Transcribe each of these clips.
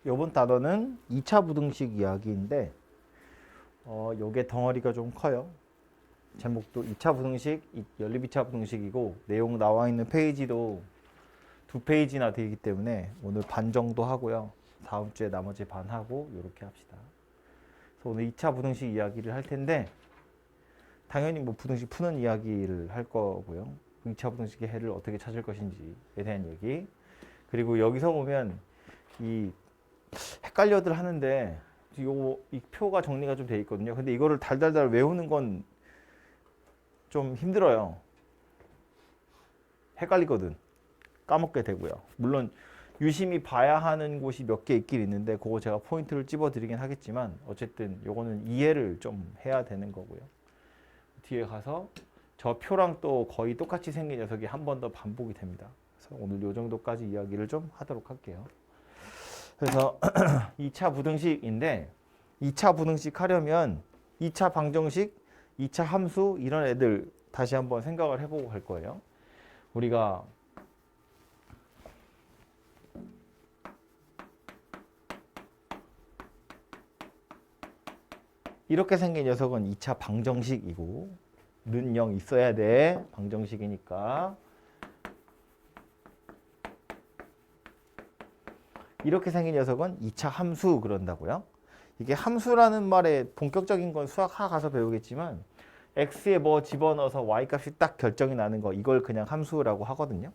요번 단어는 2차 부등식 이야기인데 요게 덩어리가 좀 커요. 제목도 2차 부등식, 연립 2차 부등식이고 내용 나와 있는 페이지도 2페이지나 되기 때문에 오늘 반 정도 하고요. 다음 주에 나머지 반 하고 이렇게 합시다. 그래서 오늘 2차 부등식 이야기를 할 텐데 당연히 뭐 부등식 푸는 이야기를 할 거고요. 2차 부등식의 해를 어떻게 찾을 것인지에 대한 얘기. 그리고 여기서 보면 이 헷갈려들 하는데 이 표가 정리가 좀 돼 있거든요. 근데 이거를 달달달 외우는 건 좀 힘들어요. 헷갈리거든. 까먹게 되고요. 물론 유심히 봐야 하는 곳이 몇 개 있긴 있는데 그거 제가 포인트를 찝어 드리긴 하겠지만 어쨌든 요거는 이해를 좀 해야 되는 거고요. 뒤에 가서 저 표랑 또 거의 똑같이 생긴 녀석이 한 번 더 반복이 됩니다. 그래서 오늘 요 정도까지 이야기를 좀 하도록 할게요. 그래서 2차 부등식인데 2차 부등식 하려면 2차 방정식, 2차 함수 이런 애들 다시 한번 생각을 해보고 갈 거예요. 우리가 이렇게 생긴 녀석은 2차 방정식이고 는 0 있어야 돼. 방정식이니까. 이렇게 생긴 녀석은 2차 함수 그런다고요. 이게 함수라는 말에 본격적인 건 수학 하 가서 배우겠지만 x에 뭐 집어넣어서 y 값이 딱 결정이 나는 거 이걸 그냥 함수라고 하거든요.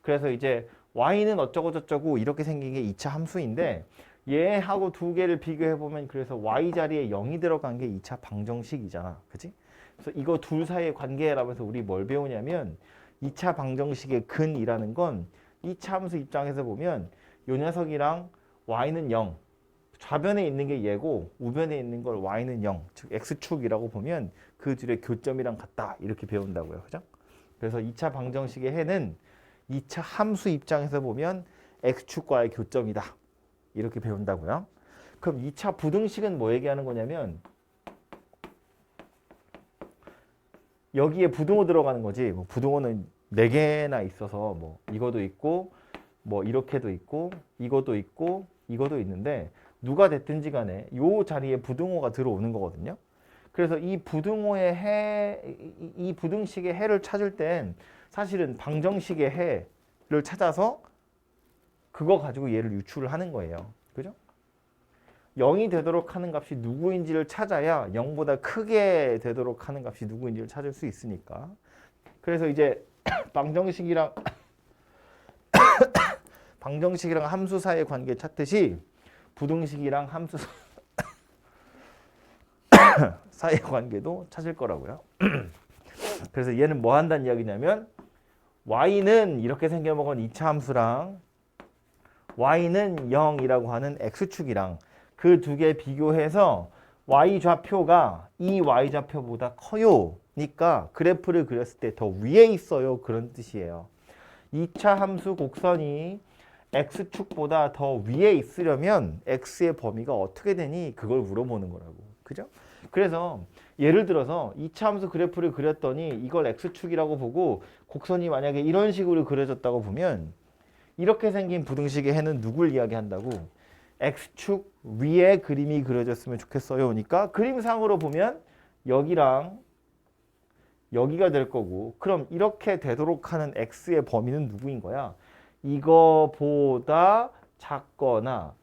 그래서 이제 y는 어쩌고 저쩌고 이렇게 생긴 게 2차 함수인데 얘하고 두 개를 비교해 보면 그래서 y 자리에 0이 들어간 게 2차 방정식이잖아. 그치? 그래서 이거 둘 사이의 관계라면서 우리 뭘 배우냐면 2차 방정식의 근이라는 건 2차 함수 입장에서 보면 요 녀석이랑 y는 0, 좌변에 있는 게 얘고 우변에 있는 걸 y는 0, 즉 x축이라고 보면 그 둘의 교점이랑 같다 이렇게 배운다고요. 그죠? 그래서 2차 방정식의 해는 2차 함수 입장에서 보면 x축과의 교점이다 이렇게 배운다고요. 그럼 2차 부등식은 뭐 얘기하는 거냐면 여기에 부등호 들어가는 거지. 뭐 부등호는 4개나 있어서 뭐 이거도 있고 뭐 이렇게도 있고 이것도 있고 이것도 있는데 누가 됐든지 간에 요 자리에 부등호가 들어오는 거거든요. 그래서 이 부등호의 해, 이 부등식의 해를 찾을 땐 사실은 방정식의 해를 찾아서 그거 가지고 얘를 유출을 하는 거예요. 그죠? 0이 되도록 하는 값이 누구인지를 찾아야 0보다 크게 되도록 하는 값이 누구인지를 찾을 수 있으니까. 그래서 이제 방정식이랑 함수 사이의 관계 찾듯이 부등식이랑 함수 사이의 관계도 찾을 거라고요. 그래서 얘는 뭐 한다는 이야기냐면 y는 이렇게 생겨먹은 2차 함수랑 y는 0이라고 하는 x축이랑 그 두 개 비교해서 y 좌표가 이 y 좌표보다 커요. 니까 그래프를 그렸을 때 더 위에 있어요. 그런 뜻이에요. 2차 함수 곡선이 x축보다 더 위에 있으려면 x의 범위가 어떻게 되니? 그걸 물어보는 거라고. 그죠? 그래서 예를 들어서 2차 함수 그래프를 그렸더니 이걸 x축이라고 보고 곡선이 만약에 이런 식으로 그려졌다고 보면 이렇게 생긴 부등식의 해는 누굴 이야기한다고? x축 위에 그림이 그려졌으면 좋겠어요. 그러니까 그림상으로 보면 여기랑 여기가 될 거고 그럼 이렇게 되도록 하는 x의 범위는 누구인 거야? 이거보다 작거나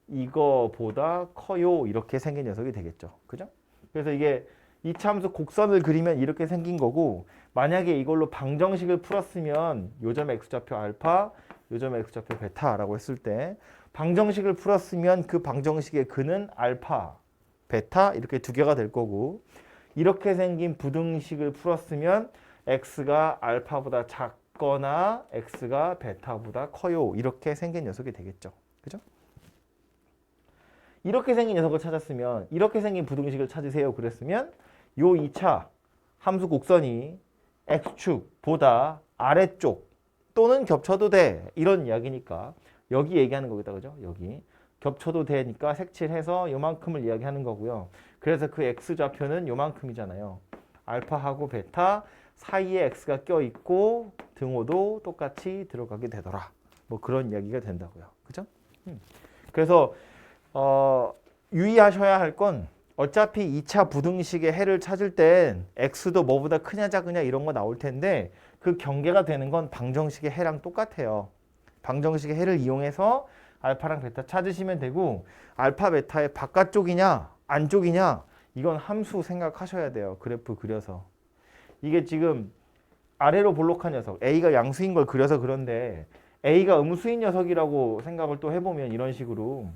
이거보다 커요. 이렇게 생긴 녀석이 되겠죠. 그죠? 그래서 이게 이차함수 곡선을 그리면 이렇게 생긴 거고 만약에 이걸로 방정식을 풀었으면 요점 x좌표 알파, 요점 x좌표 베타라고 했을 때 방정식을 풀었으면 그 방정식의 근은 알파, 베타 이렇게 두 개가 될 거고 이렇게 생긴 부등식을 풀었으면 x가 알파보다 작거나 x가 베타보다 커요. 이렇게 생긴 녀석이 되겠죠. 그죠? 이렇게 생긴 녀석을 찾았으면 이렇게 생긴 부등식을 찾으세요. 그랬으면 요 2차 함수 곡선이 x축보다 아래쪽 또는 겹쳐도 돼. 이런 이야기니까 여기 얘기하는 거겠다. 그죠? 여기 겹쳐도 되니까 색칠해서 요만큼을 이야기하는 거고요. 그래서 그 x좌표는 요만큼이잖아요. 알파하고 베타 사이에 x가 껴있고 등호도 똑같이 들어가게 되더라. 뭐 그런 이야기가 된다고요. 그죠? 그래서 유의하셔야 할 건 어차피 2차 부등식의 해를 찾을 땐 x도 뭐보다 크냐 작으냐 이런 거 나올 텐데 그 경계가 되는 건 방정식의 해랑 똑같아요. 방정식의 해를 이용해서 알파랑 베타 찾으시면 되고 알파 베타의 바깥쪽이냐 안쪽이냐 이건 함수 생각하셔야 돼요. 그래프 그려서. 이게 지금 아래로 볼록한 녀석 A가 양수인 걸 그려서 그런데 A가 음수인 녀석이라고 생각을 또 해보면 이런 식으로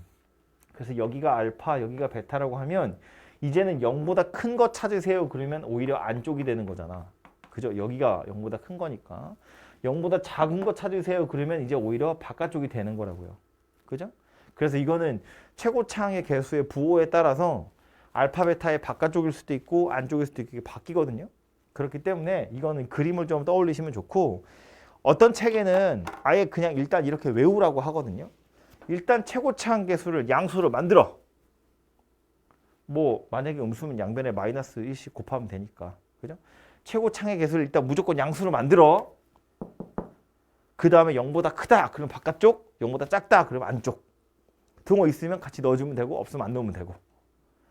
그래서 여기가 알파 여기가 베타라고 하면 이제는 0보다 큰 거 찾으세요. 그러면 오히려 안쪽이 되는 거잖아. 그죠? 여기가 0보다 큰 거니까 0보다 작은 거 찾으세요. 그러면 이제 오히려 바깥쪽이 되는 거라고요. 그죠? 그래서 이거는 최고차항의 개수의 부호에 따라서 알파 베타의 바깥쪽일 수도 있고 안쪽일 수도 있고 바뀌거든요. 그렇기 때문에 이거는 그림을 좀 떠올리시면 좋고 어떤 책에는 아예 그냥 일단 이렇게 외우라고 하거든요. 일단 최고차항 개수를 양수로 만들어. 뭐 만약에 음수면 양변에 마이너스 1씩 곱하면 되니까. 그죠? 최고차항의 개수를 일단 무조건 양수로 만들어. 그 다음에 0보다 크다. 그럼 바깥쪽. 0보다 작다. 그러면 안쪽. 등호 있으면 같이 넣어주면 되고 없으면 안 넣으면 되고.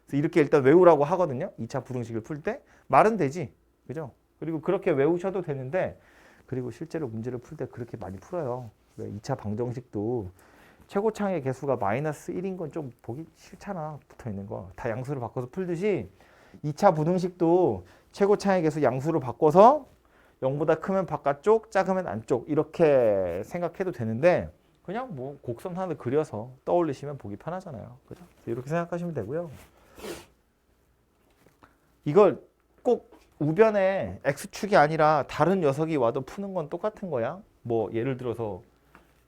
그래서 이렇게 일단 외우라고 하거든요. 2차 부등식을 풀 때. 말은 되지. 그죠? 그리고 그렇게 외우셔도 되는데 그리고 실제로 문제를 풀 때 그렇게 많이 풀어요. 2차 방정식도 최고차항의 개수가 마이너스 1인 건 좀 보기 싫잖아. 붙어있는 거. 다 양수로 바꿔서 풀듯이 2차 부등식도 최고차항의 개수 양수로 바꿔서 0보다 크면 바깥쪽, 작으면 안쪽 이렇게 생각해도 되는데 그냥 뭐 곡선 하나 그려서 떠올리시면 보기 편하잖아요. 그죠? 이렇게 생각하시면 되고요. 이걸 꼭 우변에 x축이 아니라 다른 녀석이 와도 푸는 건 똑같은 거야. 뭐 예를 들어서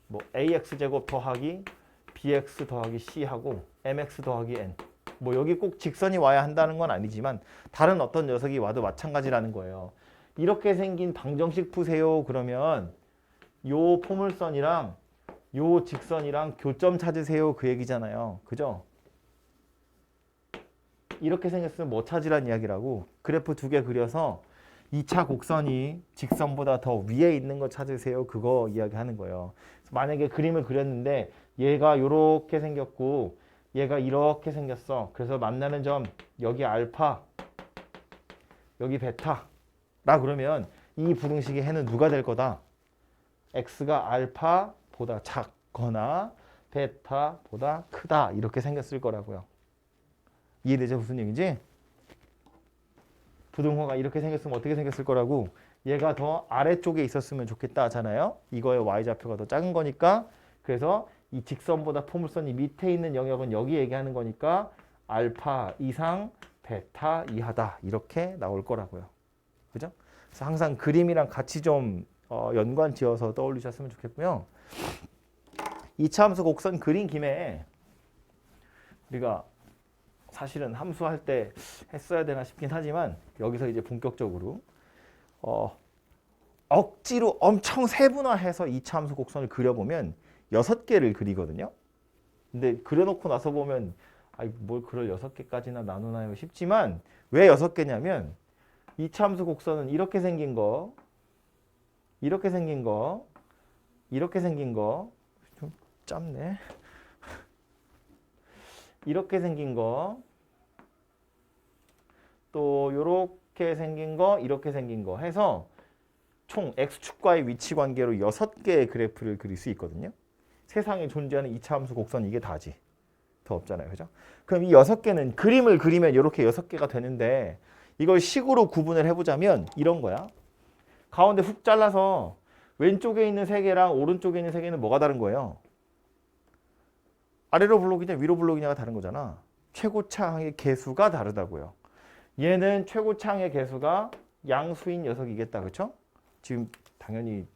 뭐 ax제곱 더하기 bx 더하기 c하고 mx 더하기 n 뭐 여기 꼭 직선이 와야 한다는 건 아니지만 다른 어떤 녀석이 와도 마찬가지라는 거예요. 이렇게 생긴 방정식 푸세요. 그러면 요 포물선이랑 요 직선이랑 교점 찾으세요. 그 얘기잖아요. 그죠? 이렇게 생겼으면 뭐 찾으란 이야기라고. 그래프 두 개 그려서 2차 곡선이 직선보다 더 위에 있는 거 찾으세요. 그거 이야기하는 거예요. 만약에 그림을 그렸는데 얘가 이렇게 생겼고 얘가 이렇게 생겼어. 그래서 만나는 점 여기 알파 여기 베타라 그러면 이 부등식의 해는 누가 될 거다? x가 알파보다 작거나 베타보다 크다 이렇게 생겼을 거라고요. 이해되죠? 무슨 얘기인지? 부등호가 이렇게 생겼으면 어떻게 생겼을 거라고 얘가 더 아래쪽에 있었으면 좋겠다 하잖아요. 이거의 y좌표가 더 작은 거니까 그래서 이 직선보다 포물선이 밑에 있는 영역은 여기 얘기하는 거니까 알파 이상 베타 이하다 이렇게 나올 거라고요. 그죠? 그래서 항상 그림이랑 같이 좀 연관 지어서 떠올리셨으면 좋겠고요. 이차함수 곡선 그린 김에 우리가 사실은 함수할 때 했어야 되나 싶긴 하지만 여기서 이제 본격적으로 억지로 엄청 세분화해서 이차함수 곡선을 그려보면 6개를 그리거든요. 근데 그려놓고 나서 보면 아이 뭘 그걸 6개까지나 나누나요 싶지만 왜 6개냐면 이차함수 곡선은 이렇게 생긴 거 이렇게 생긴 거 이렇게 생긴 거 좀 짧네. 이렇게 생긴 거, 또 이렇게 생긴 거, 이렇게 생긴 거 해서 총 x축과의 위치 관계로 6개의 그래프를 그릴 수 있거든요. 세상에 존재하는 이차함수 곡선 이게 다지. 더 없잖아요. 그죠? 그럼 이 6개는 그림을 그리면 이렇게 6개가 되는데 이걸 식으로 구분을 해보자면 이런 거야. 가운데 훅 잘라서 왼쪽에 있는 3개랑 오른쪽에 있는 3개는 뭐가 다른 거예요? 아래로 블록이냐 위로 블록이냐가 다른 거잖아. 최고차항의 개수가 다르다고요. 얘는 최고차항의 개수가 양수인 녀석이겠다. 그렇죠? 지금 당연히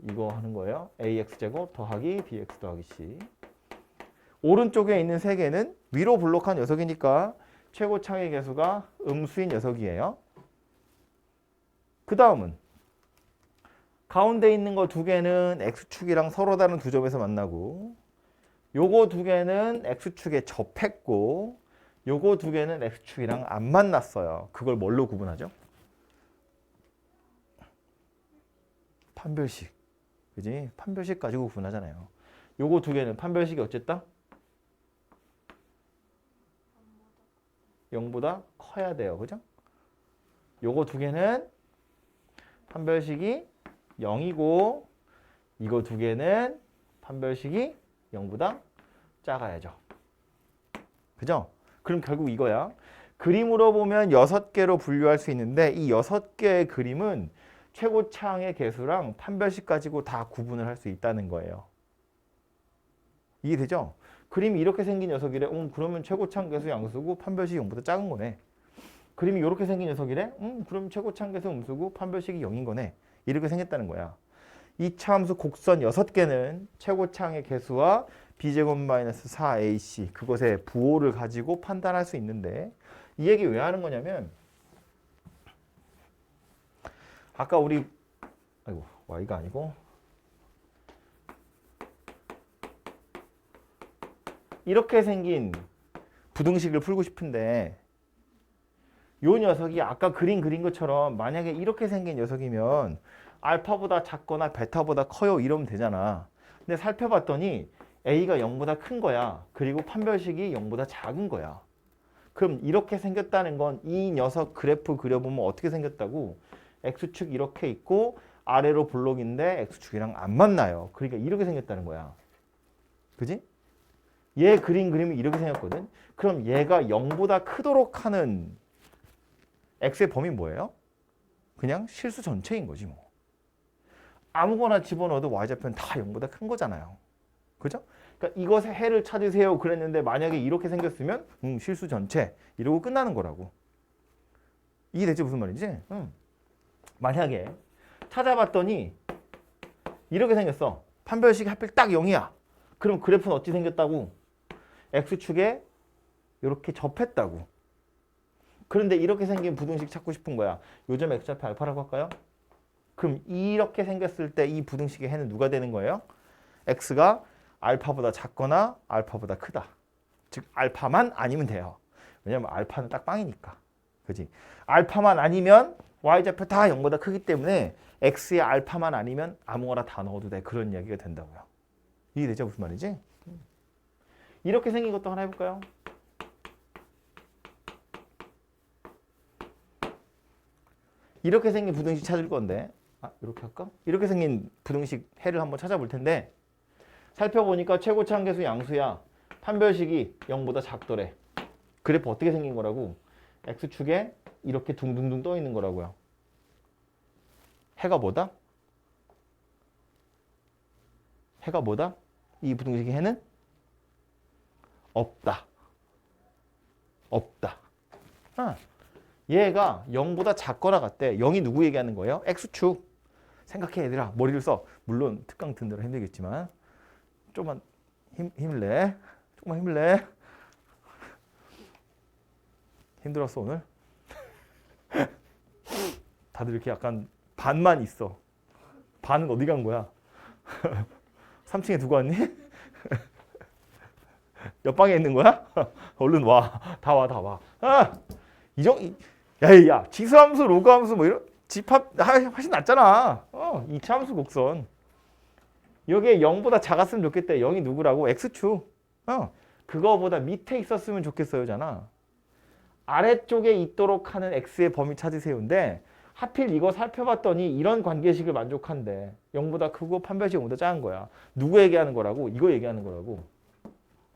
이거 하는 거예요. ax제곱 더하기 bx 더하기 c. 오른쪽에 있는 3개는 위로 블록한 녀석이니까 최고차항의 개수가 음수인 녀석이에요. 그 다음은 가운데 있는 거 2개는 x축이랑 서로 다른 두 점에서 만나고 요거 2개는 x축에 접했고 요거 2개는 x축이랑 안 만났어요. 그걸 뭘로 구분하죠? 판별식. 그지? 판별식 가지고 구분하잖아요. 요거 2개는 판별식이 어쨌다? 0보다 커야 돼요. 그죠? 요거 두 개는 판별식이 0이고 이거 두 개는 판별식이 0보다 작아야죠. 그죠? 그럼 결국 이거야. 그림으로 보면 6개로 분류할 수 있는데 이 6개의 그림은 최고차항의 개수랑 판별식 가지고 다 구분을 할 수 있다는 거예요. 이해되죠? 그림이 이렇게 생긴 녀석이래. 그러면 최고차항 개수 양수고 판별식이 0보다 작은 거네. 그림이 이렇게 생긴 녀석이래. 그럼 최고차항 개수 음수고 판별식이 0인 거네. 이렇게 생겼다는 거야. 이 차함수 곡선 6개는 최고차항의 개수와 b제곱 마이너스 4ac 그것의 부호를 가지고 판단할 수 있는데 이 얘기 왜 하는 거냐면 아까 우리 y가 아니고 이렇게 생긴 부등식을 풀고 싶은데 요 녀석이 아까 그린 것처럼 만약에 이렇게 생긴 녀석이면 알파보다 작거나 베타보다 커요 이러면 되잖아. 근데 살펴봤더니 a가 0보다 큰 거야. 그리고 판별식이 0보다 작은 거야. 그럼 이렇게 생겼다는 건 이 녀석 그래프 그려보면 어떻게 생겼다고? x축 이렇게 있고 아래로 볼록인데 x축이랑 안 만나요. 그러니까 이렇게 생겼다는 거야. 그지? 얘 그림이 이렇게 생겼거든. 그럼 얘가 0보다 크도록 하는 x의 범위 뭐예요? 그냥 실수 전체인 거지 뭐. 아무거나 집어넣어도 y좌표는 다 0보다 큰 거잖아요. 그죠? 그러니까 이것의 해를 찾으세요 그랬는데 만약에 이렇게 생겼으면 실수 전체 이러고 끝나는 거라고. 이해되지 무슨 말인지? 만약에 찾아봤더니 이렇게 생겼어. 판별식이 하필 딱 0이야. 그럼 그래프는 어찌 생겼다고? x축에 이렇게 접했다고. 그런데 이렇게 생긴 부등식 찾고 싶은 거야. 요점 x좌표 알파라고 할까요? 그럼 이렇게 생겼을 때 이 부등식의 해는 누가 되는 거예요? x가 알파보다 작거나 알파보다 크다. 즉 알파만 아니면 돼요. 왜냐면 알파는 딱 빵이니까. 그지? 알파만 아니면 y좌표 다 0보다 크기 때문에 x의 알파만 아니면 아무거나 다 넣어도 돼. 그런 이야기가 된다고요. 이해되죠? 무슨 말이지? 이렇게 생긴 것도 하나 해볼까요? 이렇게 생긴 부등식 찾을 건데 이렇게 할까? 이렇게 생긴 부등식 해를 한번 찾아볼 텐데 살펴보니까 최고차항 개수 양수야. 판별식이 0보다 작더래. 그래프 어떻게 생긴 거라고? x축에 이렇게 둥둥둥 떠 있는 거라고요. 해가 뭐다? 해가 뭐다? 이 부등식의 해는 없다. 없다. 얘가 0보다 작거나 같대. 0이 누구 얘기하는 거예요? x축. 생각해 얘들아. 머리를 써. 물론 특강 든 대로 힘들겠지만 조금만 힘을 내. 조금만 힘을 내. 힘들었어 오늘? 다들 이렇게 약간 반만 있어. 반은 어디 간 거야? 3층에 두고 왔니? 옆방에 있는 거야? 얼른 와. 다 와, 다 와. 야, 지수함수, 로그함수 뭐 이런 집합 훨씬 낫잖아. 2차 함수 곡선. 여기에 0보다 작았으면 좋겠대. 0이 누구라고? x축. 그거보다 밑에 있었으면 좋겠어요잖아. 아래쪽에 있도록 하는 x의 범위 찾으세요인데 하필 이거 살펴봤더니 이런 관계식을 만족한대. 0보다 크고 판별식 0보다 작은 거야. 누구 얘기하는 거라고? 이거 얘기하는 거라고.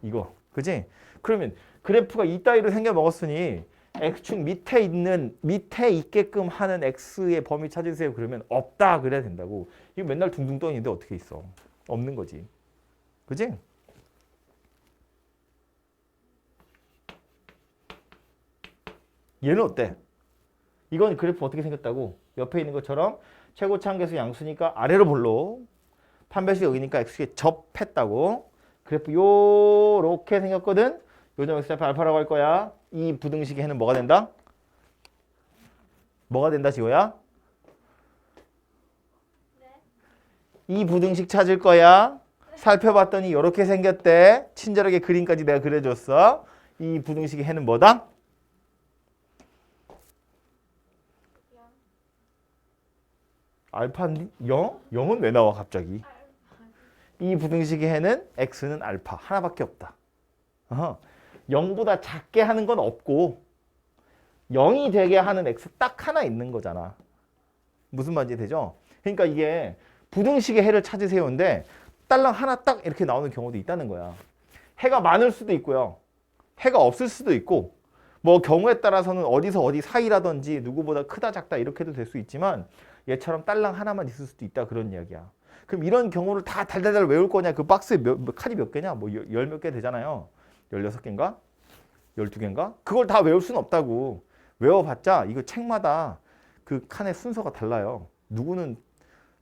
이거. 그지? 그러면 그래프가 이따위로 생겨 먹었으니 x축 밑에 있게끔 하는 x의 범위 찾으세요. 그러면 없다 그래야 된다고. 이거 맨날 둥둥 떠 있는데 어떻게 있어? 없는 거지. 그지? 얘는 어때? 이건 그래프 어떻게 생겼다고? 옆에 있는 것처럼 최고차항 개수 양수니까 아래로 볼록 판별식 여기니까 x축에 접했다고. 그래프 요렇게 생겼거든. 요점 x좌표 알파라고 할 거야. 이 부등식의 해는 뭐가 된다? 뭐가 된다 지호야? 네. 이 부등식 찾을 거야. 살펴봤더니 이렇게 생겼대. 친절하게 그림까지 내가 그려줬어. 이 부등식의 해는 뭐다? 0. 알파인데? 0? 0은 왜 나와 갑자기? 이 부등식의 해는 x는 알파 하나밖에 없다. 0보다 작게 하는 건 없고 0이 되게 하는 x 딱 하나 있는 거잖아. 무슨 말인지 되죠? 그러니까 이게 부등식의 해를 찾으세요인데 딸랑 하나 딱 이렇게 나오는 경우도 있다는 거야. 해가 많을 수도 있고요. 해가 없을 수도 있고 뭐 경우에 따라서는 어디서 어디 사이라든지 누구보다 크다 작다 이렇게도 될 수 있지만 얘처럼 딸랑 하나만 있을 수도 있다 그런 이야기야. 그럼 이런 경우를 다 달달달 외울 거냐? 그 박스에 칸이 몇 개냐? 뭐 열 몇 개 되잖아요. 16개인가? 12개인가? 그걸 다 외울 수는 없다고. 외워봤자 이거 책마다 그 칸의 순서가 달라요. 누구는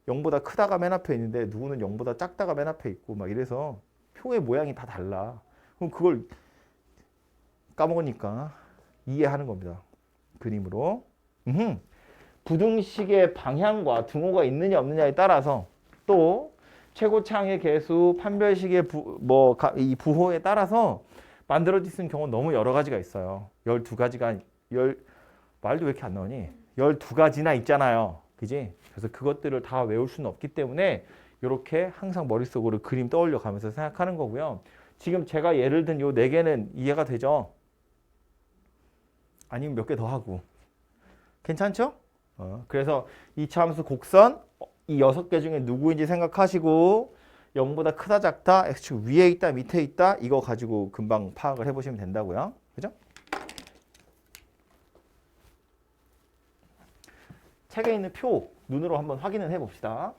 0보다 크다가 맨 앞에 있는데 누구는 0보다 작다가 맨 앞에 있고 막 이래서 표의 모양이 다 달라. 그럼 그걸 까먹으니까 이해하는 겁니다. 그림으로. 부등식의 방향과 등호가 있느냐 없느냐에 따라서 또 최고차항의 개수, 판별식의 이 부호에 따라서 만들어질 수 있는 경우는 너무 여러 가지가 있어요. 12가지가 말도 왜 이렇게 안 나오니? 12가지나 있잖아요. 그지? 그래서 그것들을 다 외울 수는 없기 때문에 이렇게 항상 머릿속으로 그림 떠올려 가면서 생각하는 거고요. 지금 제가 예를 든 요 4개는 이해가 되죠? 아니면 몇 개 더 하고. 괜찮죠? 그래서 이차 함수 곡선 이 6개 중에 누구인지 생각하시고 0보다 크다 작다 x축 위에 있다 밑에 있다 이거 가지고 금방 파악을 해보시면 된다고요. 그죠? 책에 있는 표 눈으로 한번 확인을 해봅시다.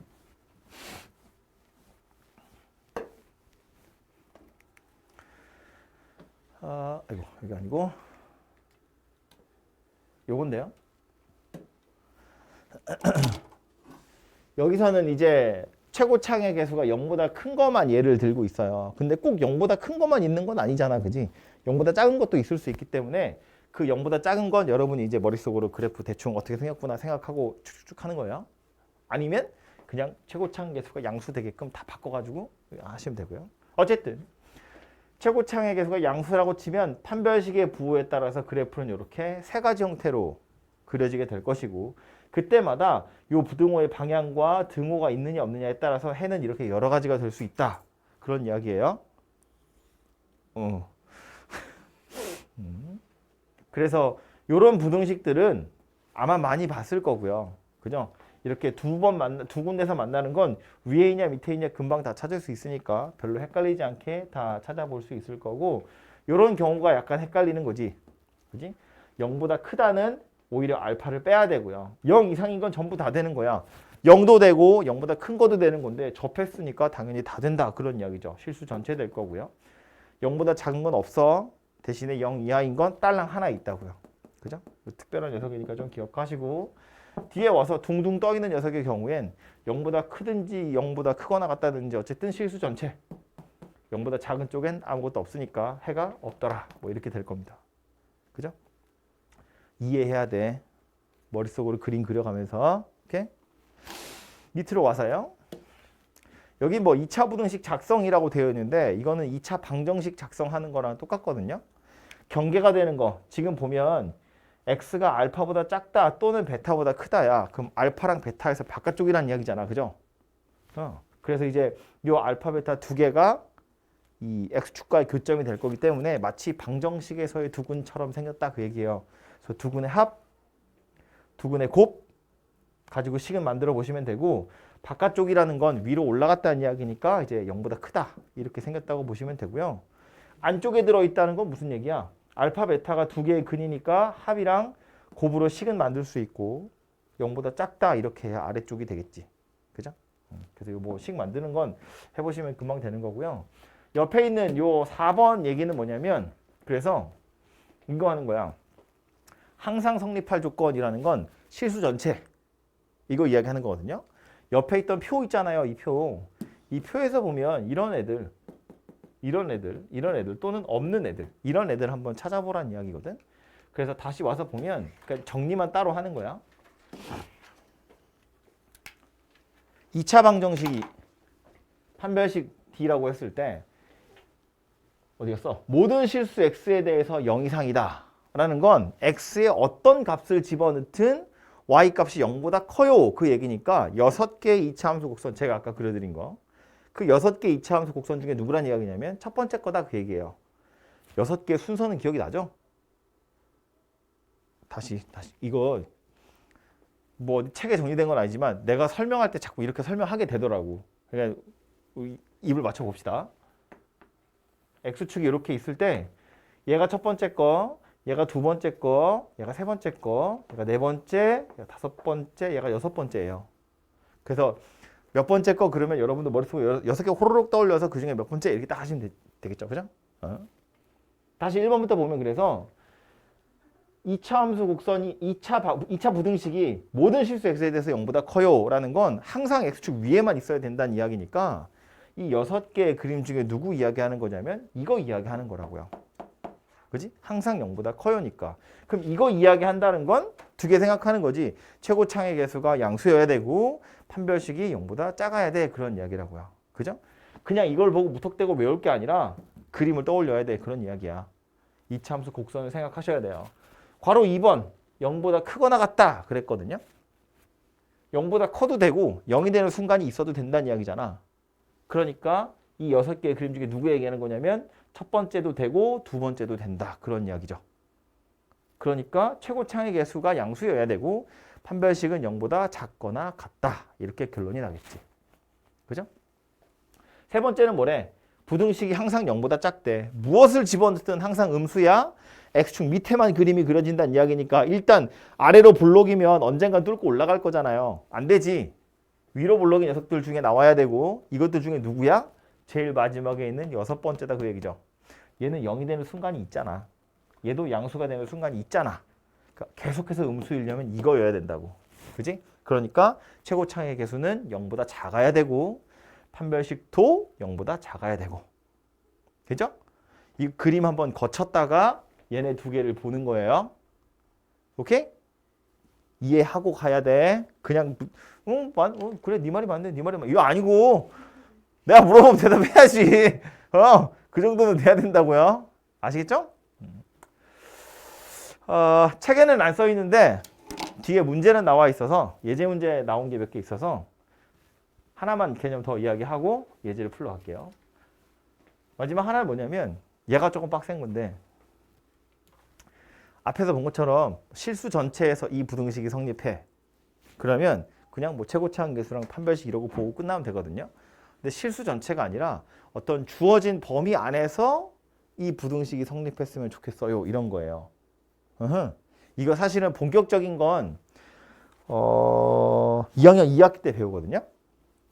아이고 이게 아니고 요건데요. 여기서는 이제 최고차항의 개수가 0보다 큰 것만 예를 들고 있어요. 근데 꼭 0보다 큰 것만 있는 건 아니잖아. 그지? 0보다 작은 것도 있을 수 있기 때문에 그 0보다 작은 건 여러분이 이제 머릿속으로 그래프 대충 어떻게 생겼구나 생각하고 쭉쭉 하는 거예요. 아니면 그냥 최고차항 개수가 양수되게끔 다 바꿔가지고 하시면 되고요. 어쨌든 최고차항의 개수가 양수라고 치면 판별식의 부호에 따라서 그래프는 이렇게 3가지 형태로 그려지게 될 것이고 그때마다 이 부등호의 방향과 등호가 있느냐 없느냐에 따라서 해는 이렇게 여러 가지가 될 수 있다. 그런 이야기예요. 그래서 이런 부등식들은 아마 많이 봤을 거고요. 그죠? 이렇게 두 군데서 만나는 건 위에 있냐 밑에 있냐 금방 다 찾을 수 있으니까 별로 헷갈리지 않게 다 찾아볼 수 있을 거고 이런 경우가 약간 헷갈리는 거지. 그지? 0보다 크다는 오히려 알파를 빼야 되고요. 0 이상인 건 전부 다 되는 거야. 0도 되고 0보다 큰 것도 되는 건데 접했으니까 당연히 다 된다. 그런 이야기죠. 실수 전체 될 거고요. 0보다 작은 건 없어. 대신에 0 이하인 건 딸랑 하나 있다고요. 그죠? 특별한 녀석이니까 좀 기억하시고 뒤에 와서 둥둥 떠 있는 녀석의 경우엔 0보다 크든지 0보다 크거나 같다든지 어쨌든 실수 전체 0보다 작은 쪽엔 아무것도 없으니까 해가 없더라. 뭐 이렇게 될 겁니다. 그죠? 이해해야 돼. 머릿속으로 그림 그려가면서. 오케이? 밑으로 와서요. 여기 뭐 2차 부등식 작성이라고 되어 있는데 이거는 2차 방정식 작성하는 거랑 똑같거든요. 경계가 되는 거. 지금 보면 x가 알파보다 작다 또는 베타보다 크다야. 그럼 알파랑 베타에서 바깥쪽이라는 이야기잖아. 그죠? 그래서 이제 이 알파 베타 두 개가 이 x축과의 교점이 될 거기 때문에 마치 방정식에서의 두근처럼 생겼다 그 얘기예요. 그래서 두근의 합, 두근의 곱 가지고 식은 만들어 보시면 되고 바깥쪽이라는 건 위로 올라갔다는 이야기니까 이제 0보다 크다 이렇게 생겼다고 보시면 되고요. 안쪽에 들어있다는 건 무슨 얘기야? 알파 베타가 두 개의 근이니까 합이랑 곱으로 식은 만들 수 있고 0보다 작다 이렇게 해야 아래쪽이 되겠지. 그죠? 그래서 뭐 식 만드는 건 해보시면 금방 되는 거고요. 옆에 있는 요 4번 얘기는 뭐냐면 그래서 이거 하는 거야. 항상 성립할 조건이라는 건 실수 전체 이거 이야기하는 거거든요. 옆에 있던 표 있잖아요. 이 표. 이 표에서 보면 이런 애들 또는 없는 애들 이런 애들 한번 찾아보라는 이야기거든. 그래서 다시 와서 보면 그러니까 정리만 따로 하는 거야. 2차 방정식이 판별식 D라고 했을 때 어디 갔어? 모든 실수 X에 대해서 0 이상이다 라는 건 X의 어떤 값을 집어넣든 Y 값이 0보다 커요 그 얘기니까 6개의 2차 함수 곡선 제가 아까 그려드린 거 그 6개 2차 함수 곡선 중에 누구란 이야기냐면 첫 번째 거다 그 얘기예요. 6개 순서는 기억이 나죠? 다시 이거 뭐 어디 책에 정리된 건 아니지만 내가 설명할 때 자꾸 이렇게 설명하게 되더라고. 그러니까 입을 맞춰 봅시다. x축이 이렇게 있을 때 얘가 첫 번째 거, 얘가 두 번째 거, 얘가 세 번째 거, 얘가 네 번째, 얘가 다섯 번째, 얘가 여섯 번째예요. 그래서 몇 번째 거 그러면 여러분도 머릿속에 여섯 개 호로록 떠올려서 그중에 몇 번째 이렇게 딱 하시면 되겠죠. 그죠? 다시 1번부터 보면 그래서 2차 함수 곡선이 2차 부등식이 모든 실수 x에 대해서 0보다 커요 라는 건 항상 x축 위에만 있어야 된다는 이야기니까 이 6개의 그림 중에 누구 이야기하는 거냐면 이거 이야기하는 거라고요. 그지? 항상 0보다 커요니까. 그럼 이거 이야기한다는 건 두 개 생각하는 거지. 최고창의 개수가 양수여야 되고 판별식이 0보다 작아야 돼. 그런 이야기라고요. 그죠? 그냥 이걸 보고 무턱대고 외울 게 아니라 그림을 떠올려야 돼. 그런 이야기야. 2차 함수 곡선을 생각하셔야 돼요. 괄호 2번 0보다 크거나 같다 그랬거든요. 0보다 커도 되고 0이 되는 순간이 있어도 된다는 이야기잖아. 그러니까 이 6개의 그림 중에 누구 얘기하는 거냐면 첫 번째도 되고 두 번째도 된다. 그런 이야기죠. 그러니까 최고창의 개수가 양수여야 되고 판별식은 0보다 작거나 같다. 이렇게 결론이 나겠지. 그죠? 세 번째는 뭐래? 부등식이 항상 0보다 작대. 무엇을 집어넣든 항상 음수야. x축 밑에만 그림이 그려진다는 이야기니까 일단 아래로 블록이면 언젠간 뚫고 올라갈 거잖아요. 안 되지. 위로 블록인 녀석들 중에 나와야 되고 이것들 중에 누구야? 제일 마지막에 있는 여섯 번째다 그 얘기죠. 얘는 0이 되는 순간이 있잖아. 얘도 양수가 되는 순간이 있잖아. 그러니까 계속해서 음수이려면 이거여야 된다고. 그지? 그러니까 최고창의 개수는 0보다 작아야 되고 판별식도 0보다 작아야 되고. 그죠? 이 그림 한번 거쳤다가 얘네 두 개를 보는 거예요. 오케이? 이해하고 가야 돼. 그냥 그래 네 말이 맞네. 네 말이 맞네. 이거 아니고 내가 물어보면 대답해야지. 그 정도는 돼야 된다고요. 아시겠죠? 책에는 안 써 있는데 뒤에 문제는 나와 있어서 예제 문제 나온 게 몇 개 있어서 하나만 개념 더 이야기하고 예제를 풀러 갈게요. 마지막 하나는 뭐냐면 얘가 조금 빡센 건데 앞에서 본 것처럼 실수 전체에서 이 부등식이 성립해. 그러면 그냥 뭐 최고차항 개수랑 판별식 이러고 보고 끝나면 되거든요. 근데 실수 전체가 아니라 어떤 주어진 범위 안에서 이 부등식이 성립했으면 좋겠어요. 이런 거예요. 이거 사실은 본격적인 건 2학년 2학기 때 배우거든요.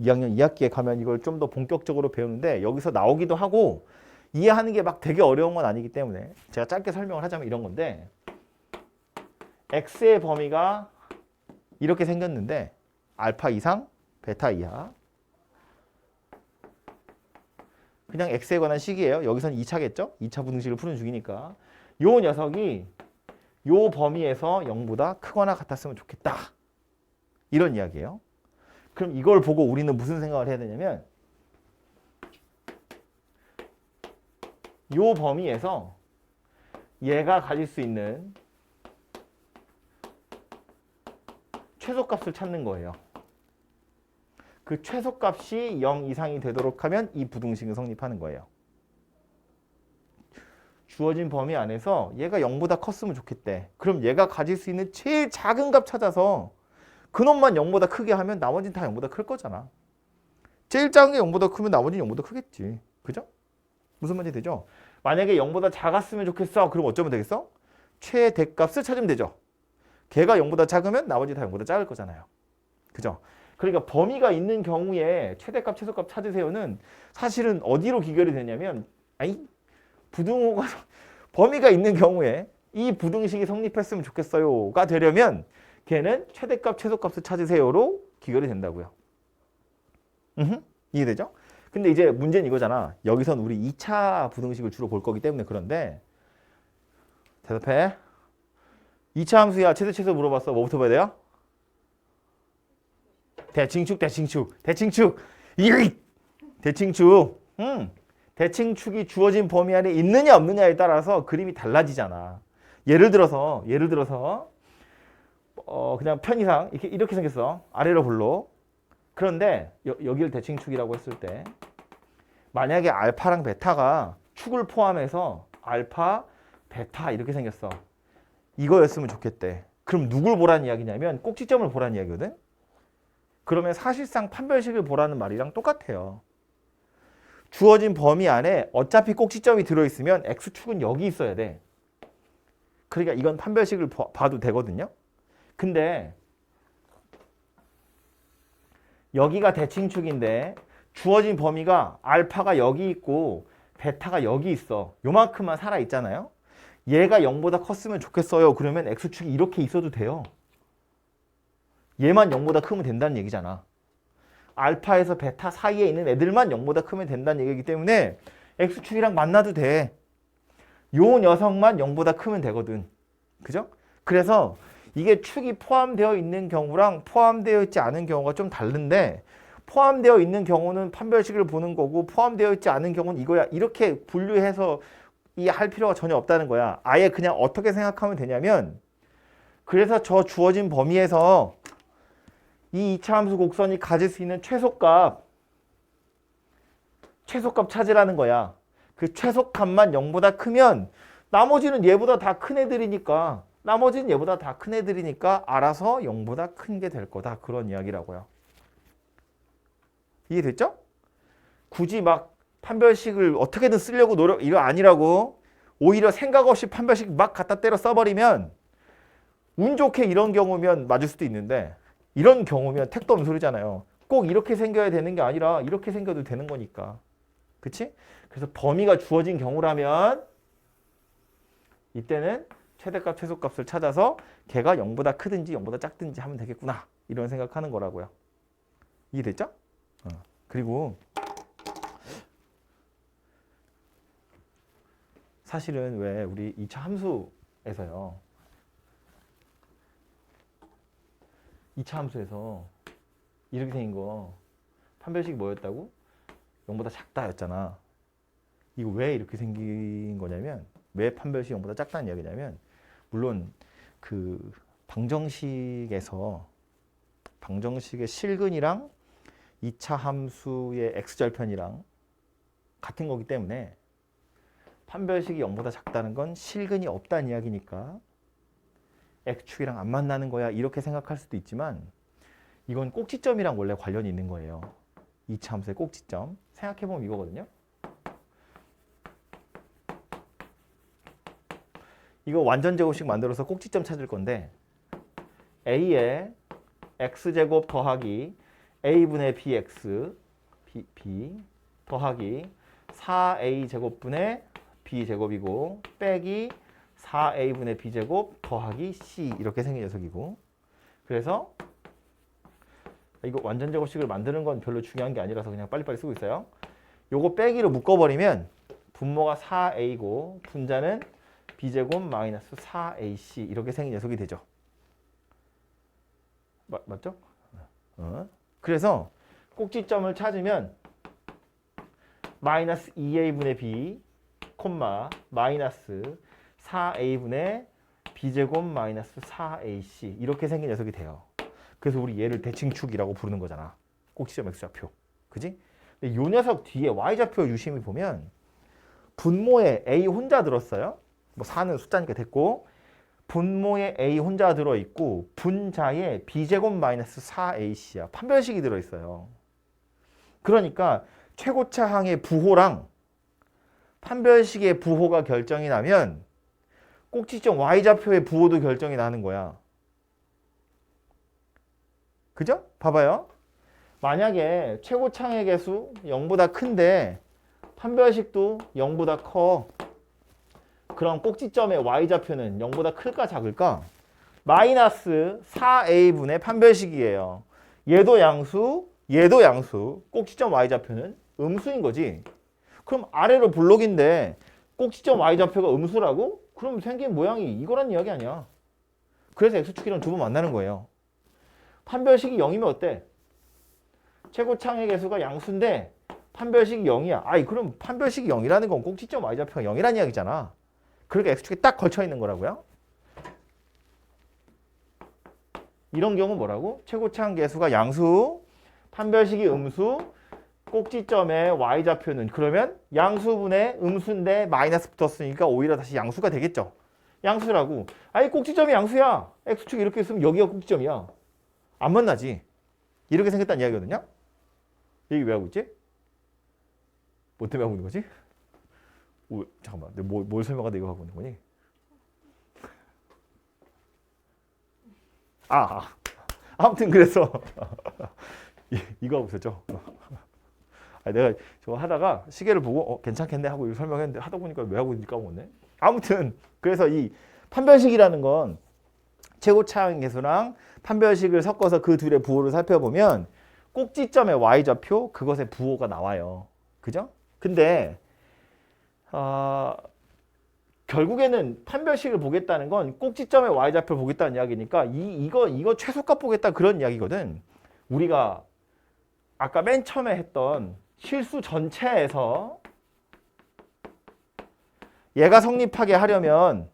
2학년 2학기에 가면 이걸 좀 더 본격적으로 배우는데 여기서 나오기도 하고 이해하는 게 막 되게 어려운 건 아니기 때문에 제가 짧게 설명을 하자면 이런 건데 x의 범위가 이렇게 생겼는데 알파 이상, 베타 이하 그냥 x에 관한 식이에요. 여기선 2차겠죠? 2차 부등식을 푸는 중이니까 요 녀석이 요 범위에서 0보다 크거나 같았으면 좋겠다. 이런 이야기예요. 그럼 이걸 보고 우리는 무슨 생각을 해야 되냐면 요 범위에서 얘가 가질 수 있는 최소값을 찾는 거예요. 그 최소값이 0 이상이 되도록 하면 이 부등식은 성립하는 거예요. 주어진 범위 안에서 얘가 0보다 컸으면 좋겠대. 그럼 얘가 가질 수 있는 제일 작은 값 찾아서 그놈만 0보다 크게 하면 나머지는 다 0보다 클 거잖아. 제일 작은 게 0보다 크면 나머지는 0보다 크겠지. 그죠? 무슨 말인지 되죠? 만약에 0보다 작았으면 좋겠어. 그럼 어쩌면 되겠어? 최대값을 찾으면 되죠. 걔가 0보다 작으면 나머지 다 0보다 작을 거잖아요. 그죠? 그러니까 범위가 있는 경우에 최대값, 최소값 찾으세요는 사실은 어디로 귀결이 되냐면 부등호가 범위가 있는 경우에 이 부등식이 성립했으면 좋겠어요가 되려면 걔는 최대값, 최소값을 찾으세요로 귀결이 된다고요. 이해되죠? 근데 이제 문제는 이거잖아. 여기선 우리 2차 부등식을 주로 볼 거기 때문에 그런데 대답해. 2차 함수야 최대 최소 물어봤어. 뭐부터 봐야 돼요? 대칭축. 대칭축. 대칭축이 주어진 범위 안에 있느냐 없느냐에 따라서 그림이 달라지잖아. 예를 들어서 그냥 편의상 이렇게 생겼어. 아래로 블록. 그런데 여기를 대칭축이라고 했을 때 만약에 알파랑 베타가 축을 포함해서 알파, 베타 이렇게 생겼어. 이거였으면 좋겠대. 그럼 누굴 보라는 이야기냐면 꼭지점을 보라는 이야기거든. 그러면 사실상 판별식을 보라는 말이랑 똑같아요. 주어진 범위 안에 어차피 꼭지점이 들어있으면 x축은 여기 있어야 돼. 그러니까 이건 판별식을 봐도 되거든요. 근데 여기가 대칭축인데 주어진 범위가 알파가 여기 있고 베타가 여기 있어. 요만큼만 살아 있잖아요. 얘가 0보다 컸으면 좋겠어요. 그러면 x축이 이렇게 있어도 돼요. 얘만 0보다 크면 된다는 얘기잖아. 알파에서 베타 사이에 있는 애들만 0보다 크면 된다는 얘기이기 때문에 x축이랑 만나도 돼. 요 녀석만 0보다 크면 되거든. 그죠? 그래서 이게 축이 포함되어 있는 경우랑 포함되어 있지 않은 경우가 좀 다른데 포함되어 있는 경우는 판별식을 보는 거고 포함되어 있지 않은 경우는 이거야. 이렇게 분류해서 할 필요가 전혀 없다는 거야. 아예 그냥 어떻게 생각하면 되냐면 그래서 저 주어진 범위에서 이 2차 함수 곡선이 가질 수 있는 최소값 찾으라는 거야. 그 최소값만 0보다 크면 나머지는 얘보다 다 큰 애들이니까 알아서 0보다 큰 게 될 거다. 그런 이야기라고요. 이해됐죠? 굳이 막 판별식을 어떻게든 쓰려고 이거 아니라고 오히려 생각 없이 판별식 막 갖다 때려 써버리면 운 좋게 이런 경우면 맞을 수도 있는데 이런 경우면 택도 없는 소리잖아요. 꼭 이렇게 생겨야 되는 게 아니라 이렇게 생겨도 되는 거니까. 그치? 그래서 범위가 주어진 경우라면 이때는 최대값, 최소값을 찾아서 걔가 0보다 크든지 0보다 작든지 하면 되겠구나. 이런 생각하는 거라고요. 이해됐죠? 그리고 사실은 왜 우리 2차 함수에서요. 2차 함수에서 이렇게 생긴 거 판별식이 뭐였다고? 0보다 작다였잖아. 이거 왜 이렇게 생긴 거냐면 왜 판별식이 0보다 작다는 이야기냐면 물론 그 방정식의 실근이랑 2차 함수의 x절편이랑 같은 거기 때문에 판별식이 0보다 작다는 건 실근이 없다는 이야기니까 x축이랑 안 만나는 거야 이렇게 생각할 수도 있지만 이건 꼭지점이랑 원래 관련이 있는 거예요. 2차 함수의 꼭지점 생각해보면 이거거든요. 이거 완전 제곱식 만들어서 꼭지점 찾을 건데 a에 x제곱 더하기 a분의 bx b 더하기 4a 제곱분의 b제곱이고 빼기 4a분의 b제곱 더하기 c 이렇게 생긴 녀석이고 그래서 이거 완전 제곱식을 만드는 건 별로 중요한 게 아니라서 그냥 빨리빨리 쓰고 있어요. 요거 빼기로 묶어버리면 분모가 4a고 분자는 b제곱 마이너스 4ac 이렇게 생긴 녀석이 되죠. 맞죠? 그래서 꼭지점을 찾으면 마이너스 2a분의 b, 마이너스 4a분의 b제곱 마이너스 4ac 이렇게 생긴 녀석이 돼요. 그래서 우리 얘를 대칭축이라고 부르는 거잖아. 꼭지점 x좌표. 그지? 근데 요 녀석 뒤에 y좌표 유심히 보면 분모에 a 혼자 들었어요. 뭐 4는 숫자니까 됐고 분모에 a 혼자 들어있고 분자에 b제곱 마이너스 4ac야. 판별식이 들어있어요. 그러니까 최고차항의 부호랑 판별식의 부호가 결정이 나면 꼭지점 y좌표의 부호도 결정이 나는 거야. 그죠? 봐봐요. 만약에 최고차항의 개수 0보다 큰데 판별식도 0보다 커. 그럼 꼭지점의 y좌표는 0보다 클까 작을까? 마이너스 4a분의 판별식이에요. 얘도 양수, 얘도 양수. 꼭지점 y좌표는 음수인 거지. 그럼 아래로 블록인데 꼭지점 y좌표가 음수라고? 그럼 생긴 모양이 이거란 이야기 아니야. 그래서 x축이랑 두 번 만나는 거예요. 판별식이 0이면 어때? 최고차항의 개수가 양수인데 판별식이 0이야. 아이 그럼 판별식이 0이라는 건 꼭지점 y좌표가 0이라는 이야기잖아. 그러니까 x축에 딱 걸쳐 있는 거라고요. 이런 경우 뭐라고? 최고차항 개수가 양수, 판별식이 음수, 꼭지점의 y좌표는 그러면 양수분의 음수인데 마이너스 붙었으니까 오히려 다시 양수가 되겠죠. 양수라고. 아니 꼭지점이 양수야. x축 이렇게 있으면 여기가 꼭지점이야. 안 만나지. 이렇게 생겼다는 이야기거든요. 이게 왜 하고 있지? 뭐 때문에 하고 있는 거지? 잠깐만. 내가 뭘 설명하다 이거 하고 있는 거니? 아무튼 그래서 이거 하고 있었죠. 내가 저거 하다가 시계를 보고 괜찮겠네 하고 이거 설명했는데 하다 보니까 왜 하고 있는지 까먹었네. 아무튼 그래서 이 판별식이라는 건 최고차항계수랑 판별식을 섞어서 그 둘의 부호를 살펴보면 꼭지점의 y좌표 그것의 부호가 나와요. 그죠? 근데 결국에는 판별식을 보겠다는 건 꼭지점의 y좌표를 보겠다는 이야기니까 이거 최소값 보겠다 그런 이야기거든. 우리가 아까 맨 처음에 했던 실수 전체에서 얘가 성립하게 하려면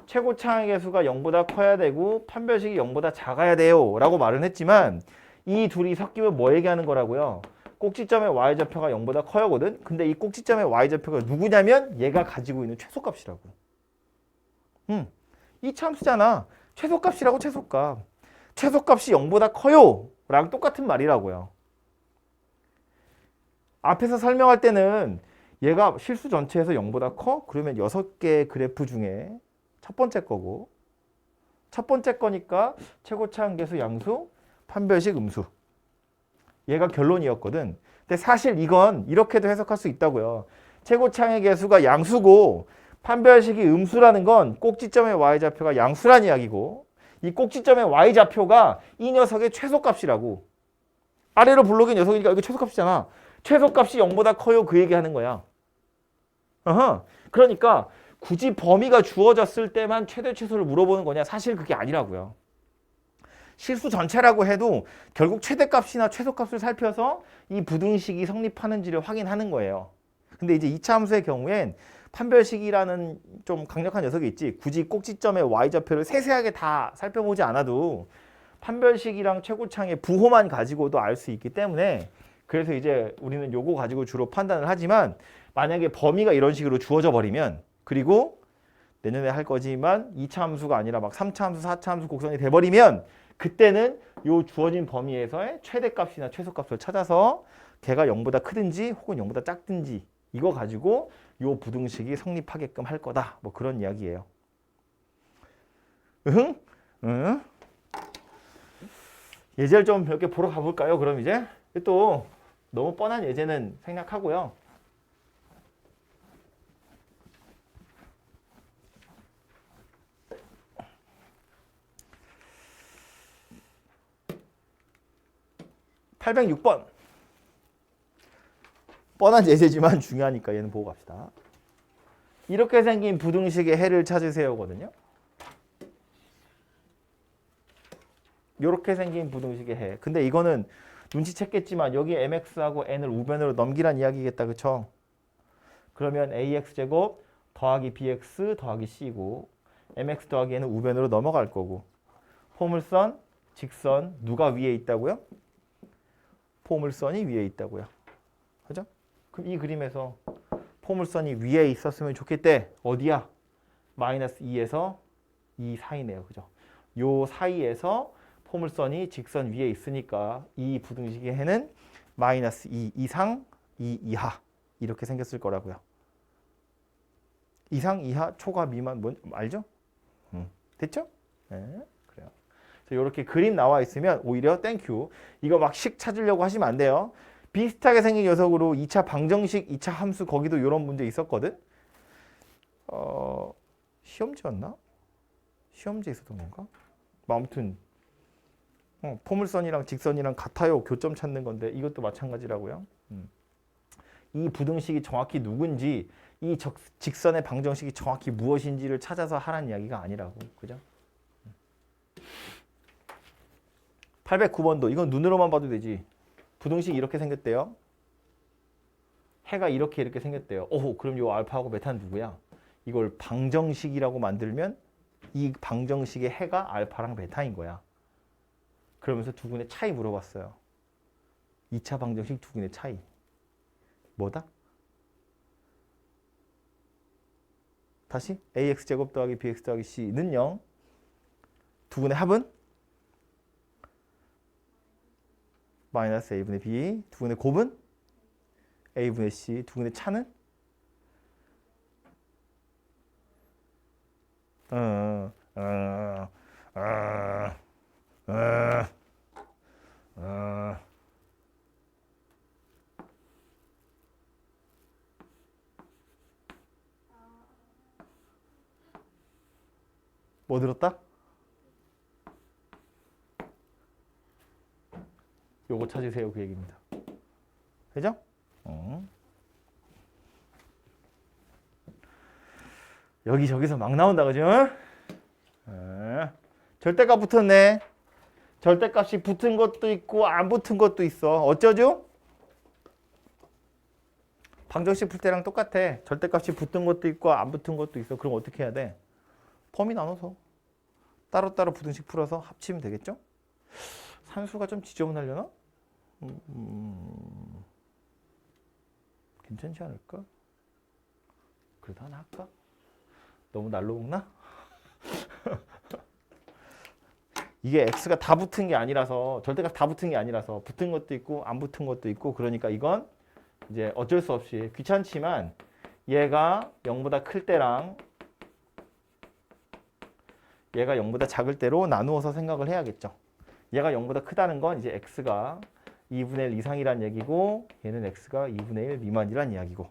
최고차항의 수가 0보다 커야 되고 판별식이 0보다 작아야 돼요 라고 말은 했지만 이 둘이 섞이면 뭐 얘기하는 거라고요? 꼭지점의 y좌표가 0보다 커요거든. 근데 이 꼭지점의 y좌표가 누구냐면 얘가 가지고 있는 최소값이라고. 이 참수잖아. 최소값이라고 최소값. 최소값이 0보다 커요 랑 똑같은 말이라고요. 앞에서 설명할 때는 얘가 실수 전체에서 0보다 커? 그러면 6개의 그래프 중에 첫 번째 거고 첫 번째 거니까 최고차항계수 양수, 판별식 음수. 얘가 결론이었거든. 근데 사실 이건 이렇게도 해석할 수 있다고요. 최고차항의 계수가 양수고 판별식이 음수라는 건 꼭지점의 y좌표가 양수란 이야기고 이 꼭지점의 y좌표가 이 녀석의 최소값이라고. 아래로 블록인 녀석이니까 이거 최소값이잖아. 최소값이 0보다 커요 그 얘기하는 거야. 그러니까 굳이 범위가 주어졌을 때만 최대 최소를 물어보는 거냐? 사실 그게 아니라고요. 실수 전체라고 해도 결국 최대값이나 최소값을 살펴서 이 부등식이 성립하는지를 확인하는 거예요. 근데 이제 2차 함수의 경우엔 판별식이라는 좀 강력한 녀석이 있지. 굳이 꼭지점의 y좌표를 세세하게 다 살펴보지 않아도 판별식이랑 최고차항의 부호만 가지고도 알 수 있기 때문에 그래서 이제 우리는 요거 가지고 주로 판단을 하지만 만약에 범위가 이런 식으로 주어져 버리면 그리고 내년에 할 거지만 2차 함수가 아니라 막 3차 함수, 4차 함수 곡선이 돼버리면 그때는 요 주어진 범위에서의 최대값이나 최소값을 찾아서 걔가 0보다 크든지 혹은 0보다 작든지 이거 가지고 요 부등식이 성립하게끔 할 거다. 뭐 그런 이야기예요. 예제를 좀 몇 개 보러 가볼까요? 그럼 이제 또 너무 뻔한 예제는 생략하고요. (806번) 뻔한 예제지만 중요하니까 얘는 보고 갑시다. 이렇게 생긴 부등식의 해를 찾으세요거든요. 이렇게 생긴 부등식의 해. 근데 이거는 눈치챘겠지만 여기 mx하고 n을 우변으로 넘기란 이야기겠다. 그쵸? 그러면 ax제곱 더하기 bx 더하기 c고 mx 더하기 n은 우변으로 넘어갈 거고 포물선, 직선 누가 위에 있다고요? 포물선이 위에 있다고요. 그죠? 그럼 이 그림에서 포물선이 위에 있었으면 좋겠대. 어디야? 마이너스 2에서 2 사이네요. 그죠? 요 사이에서 포물선이 직선 위에 있으니까 이 부등식의 해는 마이너스 2 이상 2 이하 이렇게 생겼을 거라고요. 이상 이하 초과 미만 뭔 알죠? 됐죠? 네, 그래요. 이렇게 그림 나와 있으면 오히려 땡큐. 이거 막 식 찾으려고 하시면 안 돼요. 비슷하게 생긴 녀석으로 2차 방정식, 2차 함수 거기도 이런 문제 있었거든. 시험지였나? 시험지에 있었던 건가? 뭐 아무튼 포물선이랑 직선이랑 같아요. 교점 찾는 건데 이것도 마찬가지라고요. 이 부등식이 정확히 누군지 이 직선의 방정식이 정확히 무엇인지를 찾아서 하라는 이야기가 아니라고. 그죠? 809번도 이건 눈으로만 봐도 되지. 부등식이 이렇게 생겼대요. 해가 이렇게 생겼대요. 오호, 그럼 요 알파하고 베타는 누구야? 이걸 방정식이라고 만들면 이 방정식의 해가 알파랑 베타인 거야. 그러면서 두 군의 차이 물어봤어요. 2차 방정식 두 군의 차이. 뭐다? 다시 ax제곱 더하기 bx 더하기 c는 0. 두 분의 합은 마이너스 a분의 b. 두 분의 곱은 a분의 c. 두 분의 차는 어, 어, 어, 어, 어. 뭐 들었다? 요거 찾으세요 그 얘기입니다. 되죠? 여기저기서 막 나온다 그죠? 절대값 붙었네. 절대값이 붙은 것도 있고 안 붙은 것도 있어. 어쩌죠? 방정식 풀 때랑 똑같아. 절대값이 붙은 것도 있고 안 붙은 것도 있어. 그럼 어떻게 해야 돼? 범위 나눠서 따로따로 부등식 풀어서 합치면 되겠죠? 산수가 좀 지저분하려나? 괜찮지 않을까? 그래도 하나 할까? 너무 날로 먹나? 이게 x가 다 붙은 게 아니라서 절대값 다 붙은 게 아니라서 붙은 것도 있고 안 붙은 것도 있고 그러니까 이건 이제 어쩔 수 없이 귀찮지만 얘가 0보다 클 때랑 얘가 0보다 작을 때로 나누어서 생각을 해야겠죠. 얘가 0보다 크다는 건 이제 x가 2분의 1 이상이란 얘기고 얘는 x가 2분의 1 미만이란 이야기고.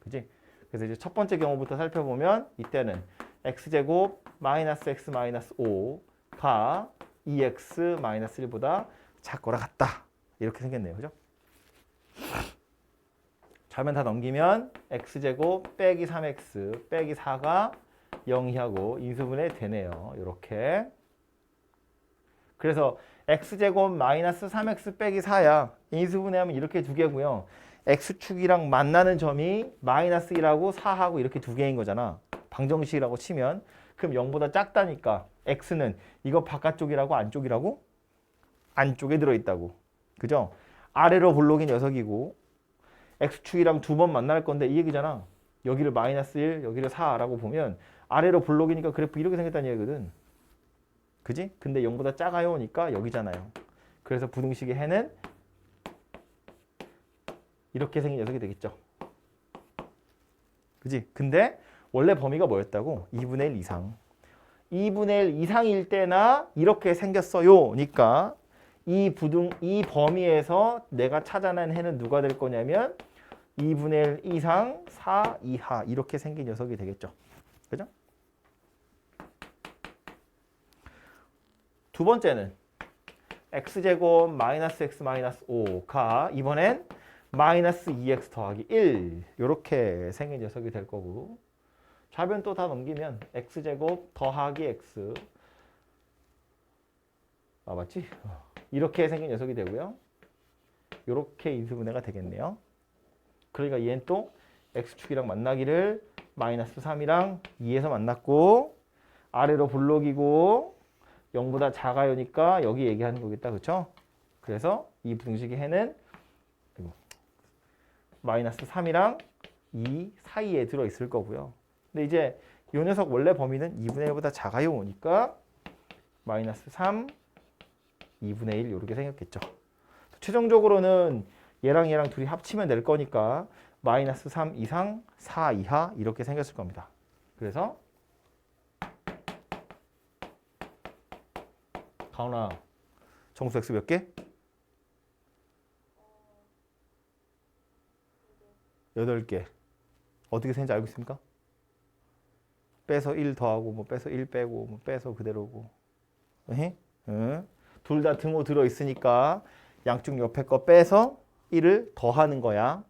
그지? 그래서 이제 첫 번째 경우부터 살펴보면 이때는 x제곱 마이너스 x 마이너스 5가 2x 마이너스 1보다 작거나 같다. 이렇게 생겼네요. 그죠? 좌면 다 넘기면 x제곱 빼기 3x 빼기 4가 0이하고 인수분해 되네요. 이렇게. 그래서 x제곱 마이너스 3x 빼기 4야. 인수분해하면 이렇게 두 개고요. x축이랑 만나는 점이 마이너스 1하고 4하고 이렇게 두 개인 거잖아. 방정식이라고 치면. 그럼 0보다 작다니까 x는 이거 바깥쪽이라고 안쪽이라고? 안쪽에 들어있다고. 그죠? 아래로 볼록이 녀석이고 x축이랑 두 번 만날 건데 이 얘기잖아. 여기를 마이너스 1, 여기를 4라고 보면 아래로 볼록이니까 그래프 이렇게 생겼다는 얘기거든. 그지? 근데 0보다 작아요니까 여기잖아요. 그래서 부등식의 해는 이렇게 생긴 녀석이 되겠죠. 그지? 근데 원래 범위가 뭐였다고? 2분의 1 이상. 2분의 1 이상일 때나 이렇게 생겼어요. 니까 이 범위에서 내가 찾아낸 해는 누가 될 거냐면 2분의 1 이상 4 이하 이렇게 생긴 녀석이 되겠죠. 그죠? 두 번째는 x제곱 마이너스 x 마이너스 5가 이번엔 마이너스 2x 더하기 1 이렇게 생긴 녀석이 될 거고 좌변 또 다 넘기면 x제곱 더하기 x 맞지? 이렇게 생긴 녀석이 되고요. 이렇게 인수분해가 되겠네요. 그러니까 얘는 또 x축이랑 만나기를 마이너스 3이랑 2에서 만났고 아래로 볼록이고 0보다 작아요니까 여기 얘기하는 거겠다. 그렇죠? 그래서 이 부등식의 해는 마이너스 3이랑 2 사이에 들어있을 거고요. 근데 이제 이 녀석 원래 범위는 2분의 1보다 작아요니까 마이너스 3, 2분의 1 이렇게 생겼겠죠. 최종적으로는 얘랑 얘랑 둘이 합치면 될 거니까 마이너스 3 이상 4 이하 이렇게 생겼을 겁니다. 그래서 가온아 정수 x 몇 개? 8개. 어떻게 생긴지 알고 있습니까? 빼서 1 더하고 뭐 빼서 1 빼고 뭐 빼서 그대로고. 둘 다 등호 들어있으니까 양쪽 옆에 거 빼서 1을 더하는 거야.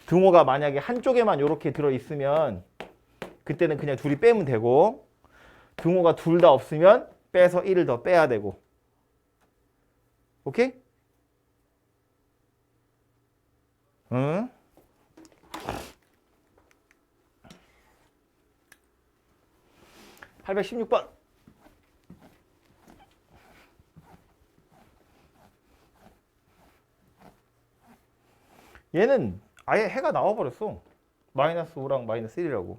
등호가 만약에 한쪽에만 이렇게 들어있으면 그때는 그냥 둘이 빼면 되고 등호가 둘 다 없으면 빼서 1을 더 빼야 되고. 오케이? 응? 816번. 얘는 아예 해가 나와버렸어. 마이너스 5랑 마이너스 1이라고.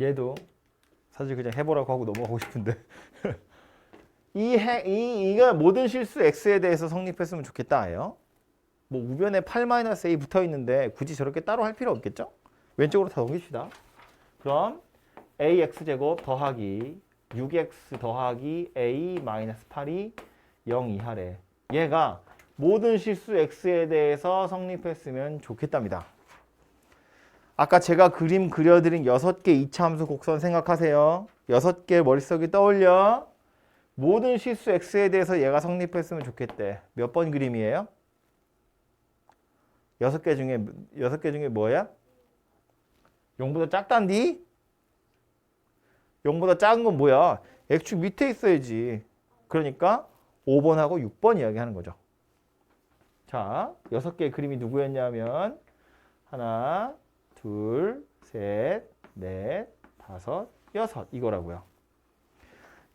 얘도 사실 그냥 해보라고 하고 넘어가고 싶은데 이가 모든 실수 x에 대해서 성립했으면 좋겠다예요. 뭐 우변에 8-a 붙어 있는데 굳이 저렇게 따로 할 필요 없겠죠? 왼쪽으로 다 넘깁시다. 그럼 ax제곱 더하기 6x 더하기 a-8이 0 이하래. 얘가 모든 실수 x에 대해서 성립했으면 좋겠답니다. 아까 제가 그림 그려드린 6개 이차함수 곡선 생각하세요. 6개 머릿속에 떠올려. 모든 실수 x에 대해서 얘가 성립했으면 좋겠대. 몇 번 그림이에요? 6개 중에 뭐야? 0보다 작단디? 0보다 작은 건 뭐야? x축 밑에 있어야지. 그러니까 5번하고 6번 이야기하는 거죠. 자, 6개의 그림이 누구였냐면 하나, 둘, 셋, 넷, 다섯, 여섯 이거라고요.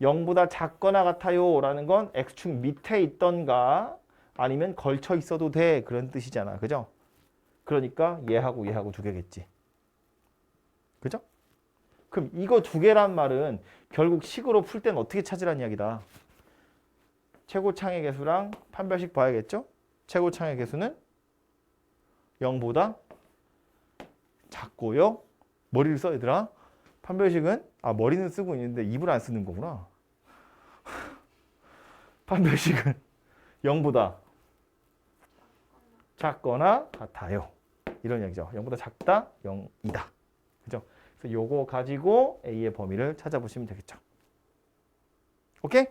0보다 작거나 같아요 라는 건 x축 밑에 있던가 아니면 걸쳐 있어도 돼 그런 뜻이잖아. 그죠? 그러니까 얘하고 얘하고 두 개겠지. 그죠? 그럼 이거 두 개란 말은 결국 식으로 풀 때는 어떻게 찾으란 이야기다. 최고창의 개수랑 판별식 봐야겠죠? 최고창의 개수는 0보다 작고요. 머리를 써 얘들아. 판별식은 머리는 쓰고 있는데 입을 안 쓰는 거구나. 판별식은 0보다 작거나 같아요. 이런 얘기죠. 0보다 작다, 0이다. 그죠? 그래서 요거 가지고 A의 범위를 찾아보시면 되겠죠. 오케이?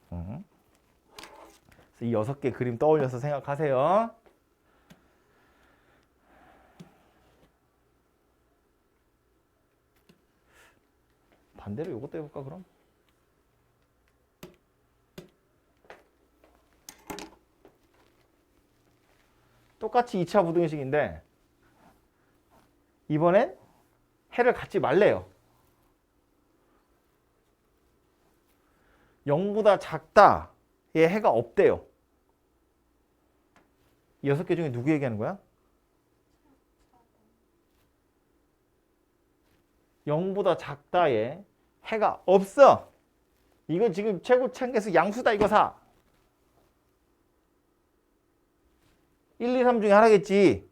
그래서 이 6개 그림 떠올려서 생각하세요. 반대로 요것도 해볼까 그럼? 똑같이 2차 부등식인데 이번엔 해를 갖지 말래요. 0보다 작다. 얘 해가 없대요. 6개 중에 누구 얘기하는 거야? 0보다 작다에 해가 없어. 이건 지금 최고창계수 양수다 이거 사. 1, 2, 3 중에 하나겠지.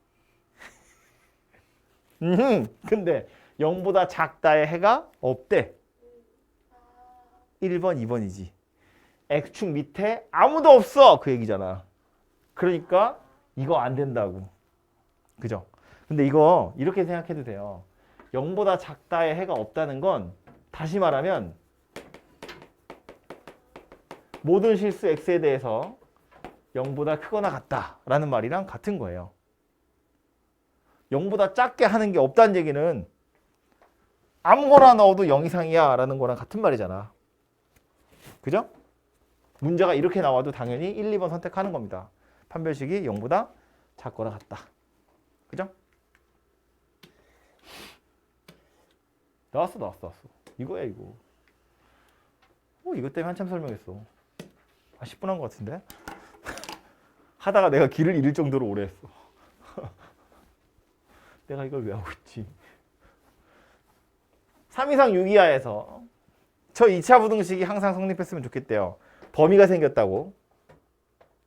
근데 0보다 작다의 해가 없대. 1번, 2번이지. X축 밑에 아무도 없어. 그 얘기잖아. 그러니까 이거 안 된다고. 그죠? 근데 이거 이렇게 생각해도 돼요. 0보다 작다의 해가 없다는 건 다시 말하면 모든 실수 X에 대해서 0보다 크거나 같다라는 말이랑 같은 거예요. 0보다 작게 하는 게 없다는 얘기는 아무거나 넣어도 0 이상이야 라는 거랑 같은 말이잖아. 그죠? 문제가 이렇게 나와도 당연히 1, 2번 선택하는 겁니다. 판별식이 0보다 작거나 같다. 그죠? 나왔어. 이거야 이거. 이것 때문에 한참 설명했어. 10분 한 것 같은데? 하다가 내가 길을 잃을 정도로 오래 했어. 내가 이걸 왜 하고 있지? 3 이상 6 이하에서 저 2차 부등식이 항상 성립했으면 좋겠대요. 범위가 생겼다고.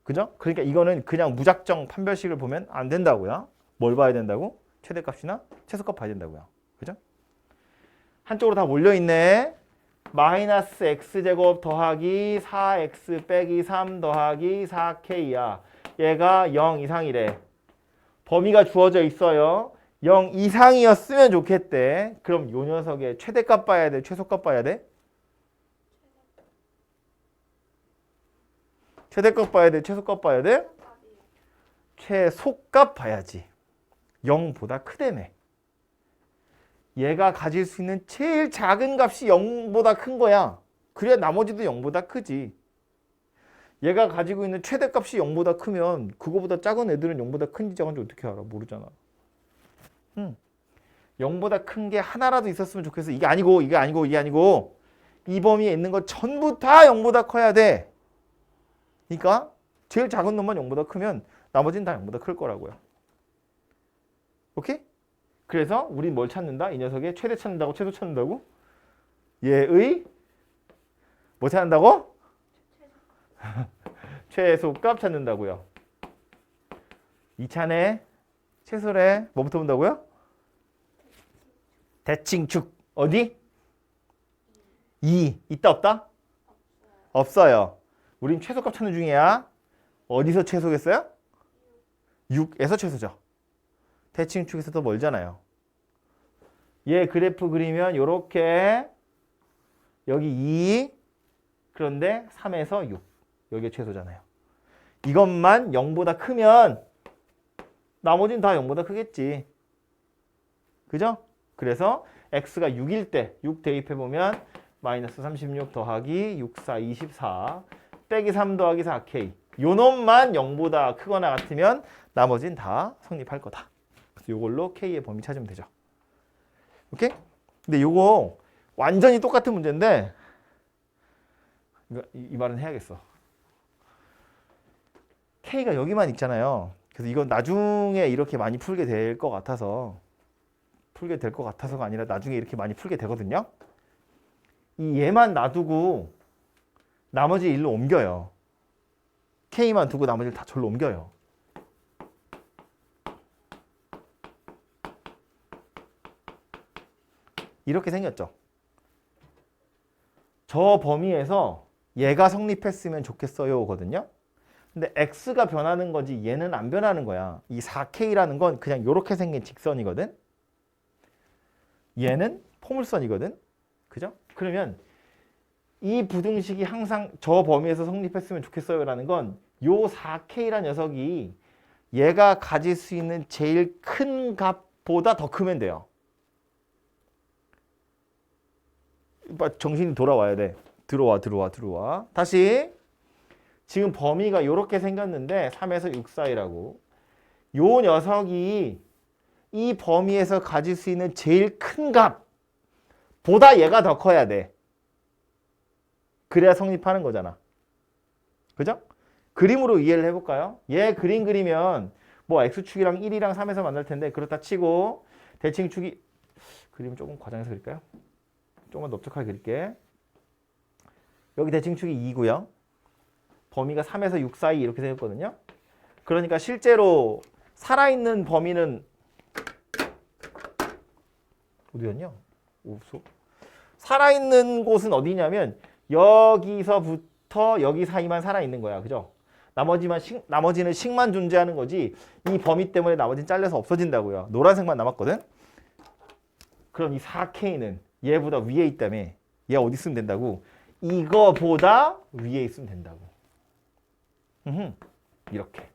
그죠? 그러니까 이거는 그냥 무작정 판별식을 보면 안 된다고요. 뭘 봐야 된다고? 최대값이나 최소값 봐야 된다고요. 그죠? 한쪽으로 다 몰려있네. 마이너스 x제곱 더하기 4x 빼기 3 더하기 4k야. 얘가 0 이상이래. 범위가 주어져 있어요. 0 이상이었으면 좋겠대. 그럼 요 녀석의 최대값 봐야 돼? 최소값 봐야 돼? 최대값 봐야 돼? 최소값 봐야 돼? 최소값 봐야지. 0보다 크다며. 얘가 가질 수 있는 제일 작은 값이 0보다 큰 거야. 그래야 나머지도 0보다 크지. 얘가 가지고 있는 최대값이 0보다 크면 그거보다 작은 애들은 0보다 큰지 작은지 어떻게 알아? 모르잖아. 0보다 큰 게 하나라도 있었으면 좋겠어. 이게 아니고 이 범위에 있는 거 전부 다 0보다 커야 돼. 그러니까 제일 작은 놈만 0보다 크면 나머지는 다 0보다 클 거라고요. 오케이? 그래서 우린 뭘 찾는다? 이 녀석의 최대 찾는다고? 최소 찾는다고? 얘의 뭐 찾는다고? 최소값 찾는다고요. 2차네 최소래 뭐부터 본다고요? 대칭축 어디? 2 있다 없다? 없어요. 우린 최소값 찾는 중이야. 어디서 최소겠어요? 6에서 최소죠. 대칭축에서 더 멀잖아요. 얘 그래프 그리면 요렇게 여기 2 그런데 3에서 6 여기가 최소잖아요. 이것만 0보다 크면 나머지는 다 0보다 크겠지. 그죠? 그래서 x가 6일 때 6 대입해보면 마이너스 36 더하기 6, 4, 24 빼기 3 더하기 4k 요 놈만 0보다 크거나 같으면 나머지는 다 성립할 거다. 그래서 요걸로 k의 범위 찾으면 되죠. 오케이? 근데 요거 완전히 똑같은 문제인데 이 말은 해야겠어. k가 여기만 있잖아요. 그래서 이건 나중에 이렇게 많이 풀게 될 것 같아서 가 아니라 나중에 이렇게 많이 풀게 되거든요. 이 얘만 놔두고 나머지 일로 옮겨요. k만 두고 나머지를 다 절로 옮겨요. 이렇게 생겼죠. 저 범위에서 얘가 성립했으면 좋겠어요거든요. 근데 x가 변하는 거지 얘는 안 변하는 거야. 이 4k라는 건 그냥 이렇게 생긴 직선이거든. 얘는 포물선이거든. 그죠? 그러면 이 부등식이 항상 저 범위에서 성립했으면 좋겠어요라는 건 요 4k라는 녀석이 얘가 가질 수 있는 제일 큰 값보다 더 크면 돼요. 정신이 돌아와야 돼. 들어와. 다시 지금 범위가 이렇게 생겼는데 3에서 6 사이라고. 요 녀석이 이 범위에서 가질 수 있는 제일 큰 값보다 얘가 더 커야 돼. 그래야 성립하는 거잖아. 그죠? 그림으로 이해를 해볼까요? 얘 그림 그리면 뭐 x축이랑 1이랑 3에서 만날 텐데 그렇다 치고 대칭축이 그림 조금 과장해서 그릴까요? 조금만 넓적하게 그릴게. 여기 대칭축이 2고요. 범위가 3에서 6 사이 이렇게 생겼거든요. 그러니까 실제로 살아있는 범위는 어디였냐? 없어. 살아있는 곳은 어디냐면 여기서부터 여기 사이만 살아있는 거야. 그죠? 나머지는 식만 존재하는 거지 이 범위 때문에 나머지는 잘려서 없어진다고요. 노란색만 남았거든. 그럼 이 4K는 얘보다 위에 있다며. 얘 어디 있으면 된다고? 이거보다 위에 있으면 된다고. 이렇게.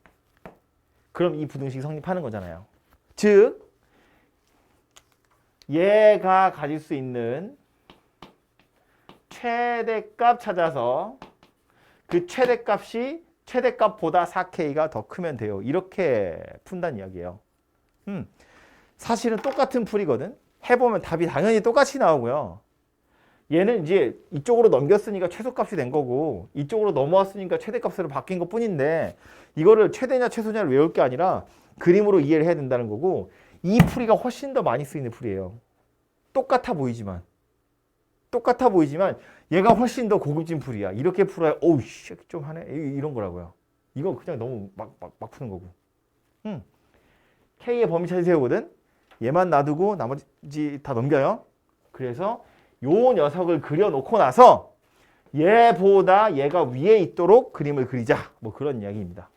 그럼 이 부등식이 성립하는 거잖아요. 즉 얘가 가질 수 있는 최대값 찾아서 그 최대값보다 4K가 더 크면 돼요. 이렇게 푼다는 이야기예요. 사실은 똑같은 풀이거든. 해보면 답이 당연히 똑같이 나오고요. 얘는 이제 이쪽으로 넘겼으니까 최소값이 된 거고 이쪽으로 넘어왔으니까 최대값으로 바뀐 것 뿐인데 이거를 최대냐 최소냐를 외울 게 아니라 그림으로 이해를 해야 된다는 거고 이 풀이가 훨씬 더 많이 쓰이는 풀이에요. 똑같아 보이지만 얘가 훨씬 더 고급진 풀이야. 이렇게 풀어야 오우 씨 좀 하네 이런 거라고요. 이거 그냥 너무 막 푸는 거고. K의 범위 찾으세요거든. 얘만 놔두고 나머지 다 넘겨요. 그래서 요 녀석을 그려놓고 나서 얘보다 얘가 위에 있도록 그림을 그리자. 뭐 그런 이야기입니다.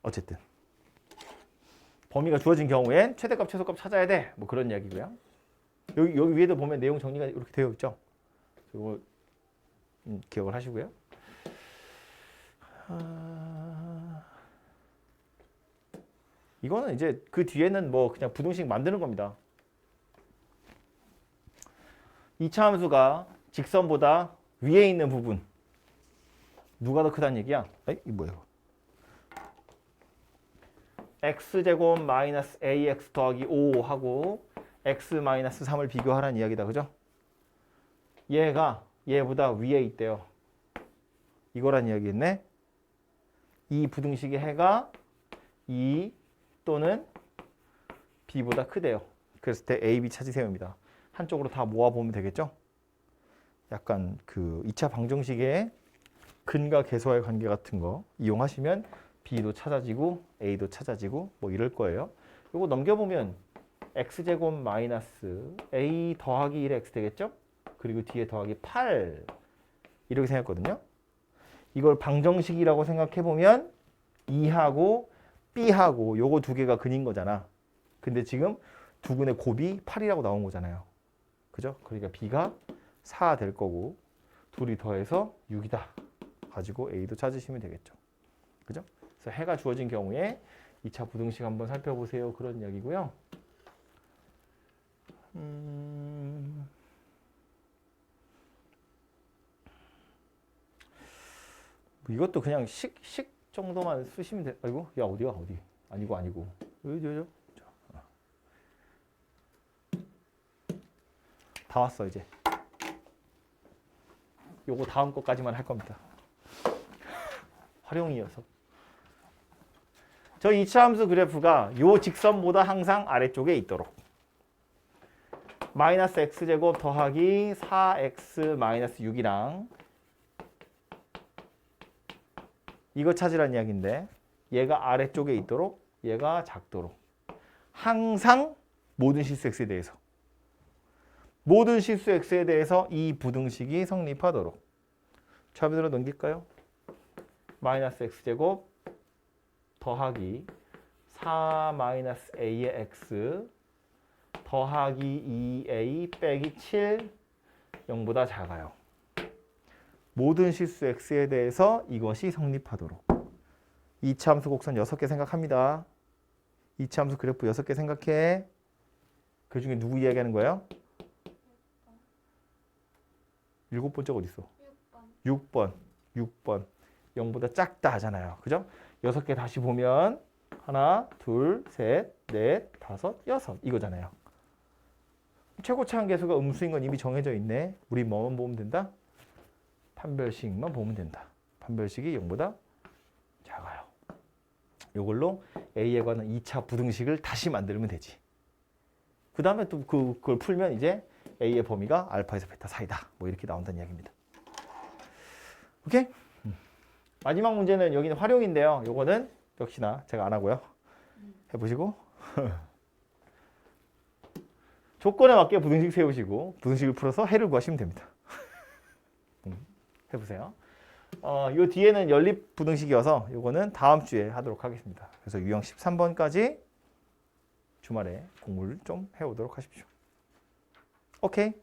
어쨌든 범위가 주어진 경우엔 최대값, 최소값 찾아야 돼. 뭐 그런 이야기고요. 여기 위에도 보면 내용 정리가 이렇게 되어 있죠. 이거 기억을 하시고요. 이거는 이제 그 뒤에는 뭐 그냥 부등식 만드는 겁니다. 2차 함수가 직선보다 위에 있는 부분 누가 더 크다는 얘기야? 에이, 이거 뭐야? x제곱 마이너스 ax 더하기 5 하고 x 마이너스 3을 비교하라는 이야기다. 그죠? 얘가 얘보다 위에 있대요. 이거란 이야기겠네. 이 부등식의 해가 이 또는 B보다 크대요. 그랬을 때 A, B 찾으세요입니다. 한쪽으로 다 모아보면 되겠죠? 약간 그 2차 방정식의 근과 계수와의 관계 같은 거 이용하시면 B도 찾아지고 A도 찾아지고 뭐 이럴 거예요. 이거 넘겨보면 x제곱 마이너스 A 더하기 1의 x 되겠죠? 그리고 뒤에 더하기 8 이렇게 생겼거든요. 이걸 방정식이라고 생각해보면 2하고 B하고 요거 두 개가 근인 거잖아. 근데 지금 두 근의 곱이 8이라고 나온 거잖아요. 그죠? 그러니까 B가 4 될 거고 둘이 더해서 6이다. 가지고 A도 찾으시면 되겠죠. 그죠? 그래서 해가 주어진 경우에 2차 부등식 한번 살펴보세요. 그런 이야기고요. 이것도 그냥 식 정도만 쓰시면 돼. 아이고, 야 어디야 어디? 아니고. 여기. 다 왔어 이제. 요거 다음 거까지만 할 겁니다. 활용이어서. 저 2차 함수 그래프가 요 직선보다 항상 아래쪽에 있도록. 마이너스 x제곱 더하기 4x 마이너스 6이랑 이거 찾으란 이야기인데 얘가 아래쪽에 있도록 얘가 작도록 항상 모든 실수 x에 대해서 모든 실수 x에 대해서 이 부등식이 성립하도록 좌변으로 넘길까요? 마이너스 x제곱 더하기 4 마이너스 a의 x 더하기 2a 빼기 7 0보다 작아요. 모든 실수 x에 대해서 이것이 성립하도록. 2차 함수 곡선 6개 생각합니다. 2차 함수 그래프 6개 생각해. 그 중에 누구 이야기하는 거예요? 7번째가 어디 있어? 6번. 0보다 작다 하잖아요. 그죠? 6개 다시 보면 하나, 둘, 셋, 넷, 다섯, 여섯 이거잖아요. 최고차항 계수가 음수인 건 이미 정해져 있네. 우리 뭐만 보면 된다? 판별식만 보면 된다. 판별식이 0보다 작아요. 이걸로 A에 관한 2차 부등식을 다시 만들면 되지. 그 다음에 또 그걸 풀면 이제 A의 범위가 알파에서 베타 사이다. 뭐 이렇게 나온다는 이야기입니다. 오케이? 마지막 문제는 여기는 활용인데요. 요거는 역시나 제가 안 하고요. 해보시고 조건에 맞게 부등식 세우시고 부등식을 풀어서 해를 구하시면 됩니다. 해보세요. 요 뒤에는 연립 부등식이어서 요거는 다음 주에 하도록 하겠습니다. 그래서 유형 13번까지 주말에 공부를 좀 해오도록 하십시오. 오케이.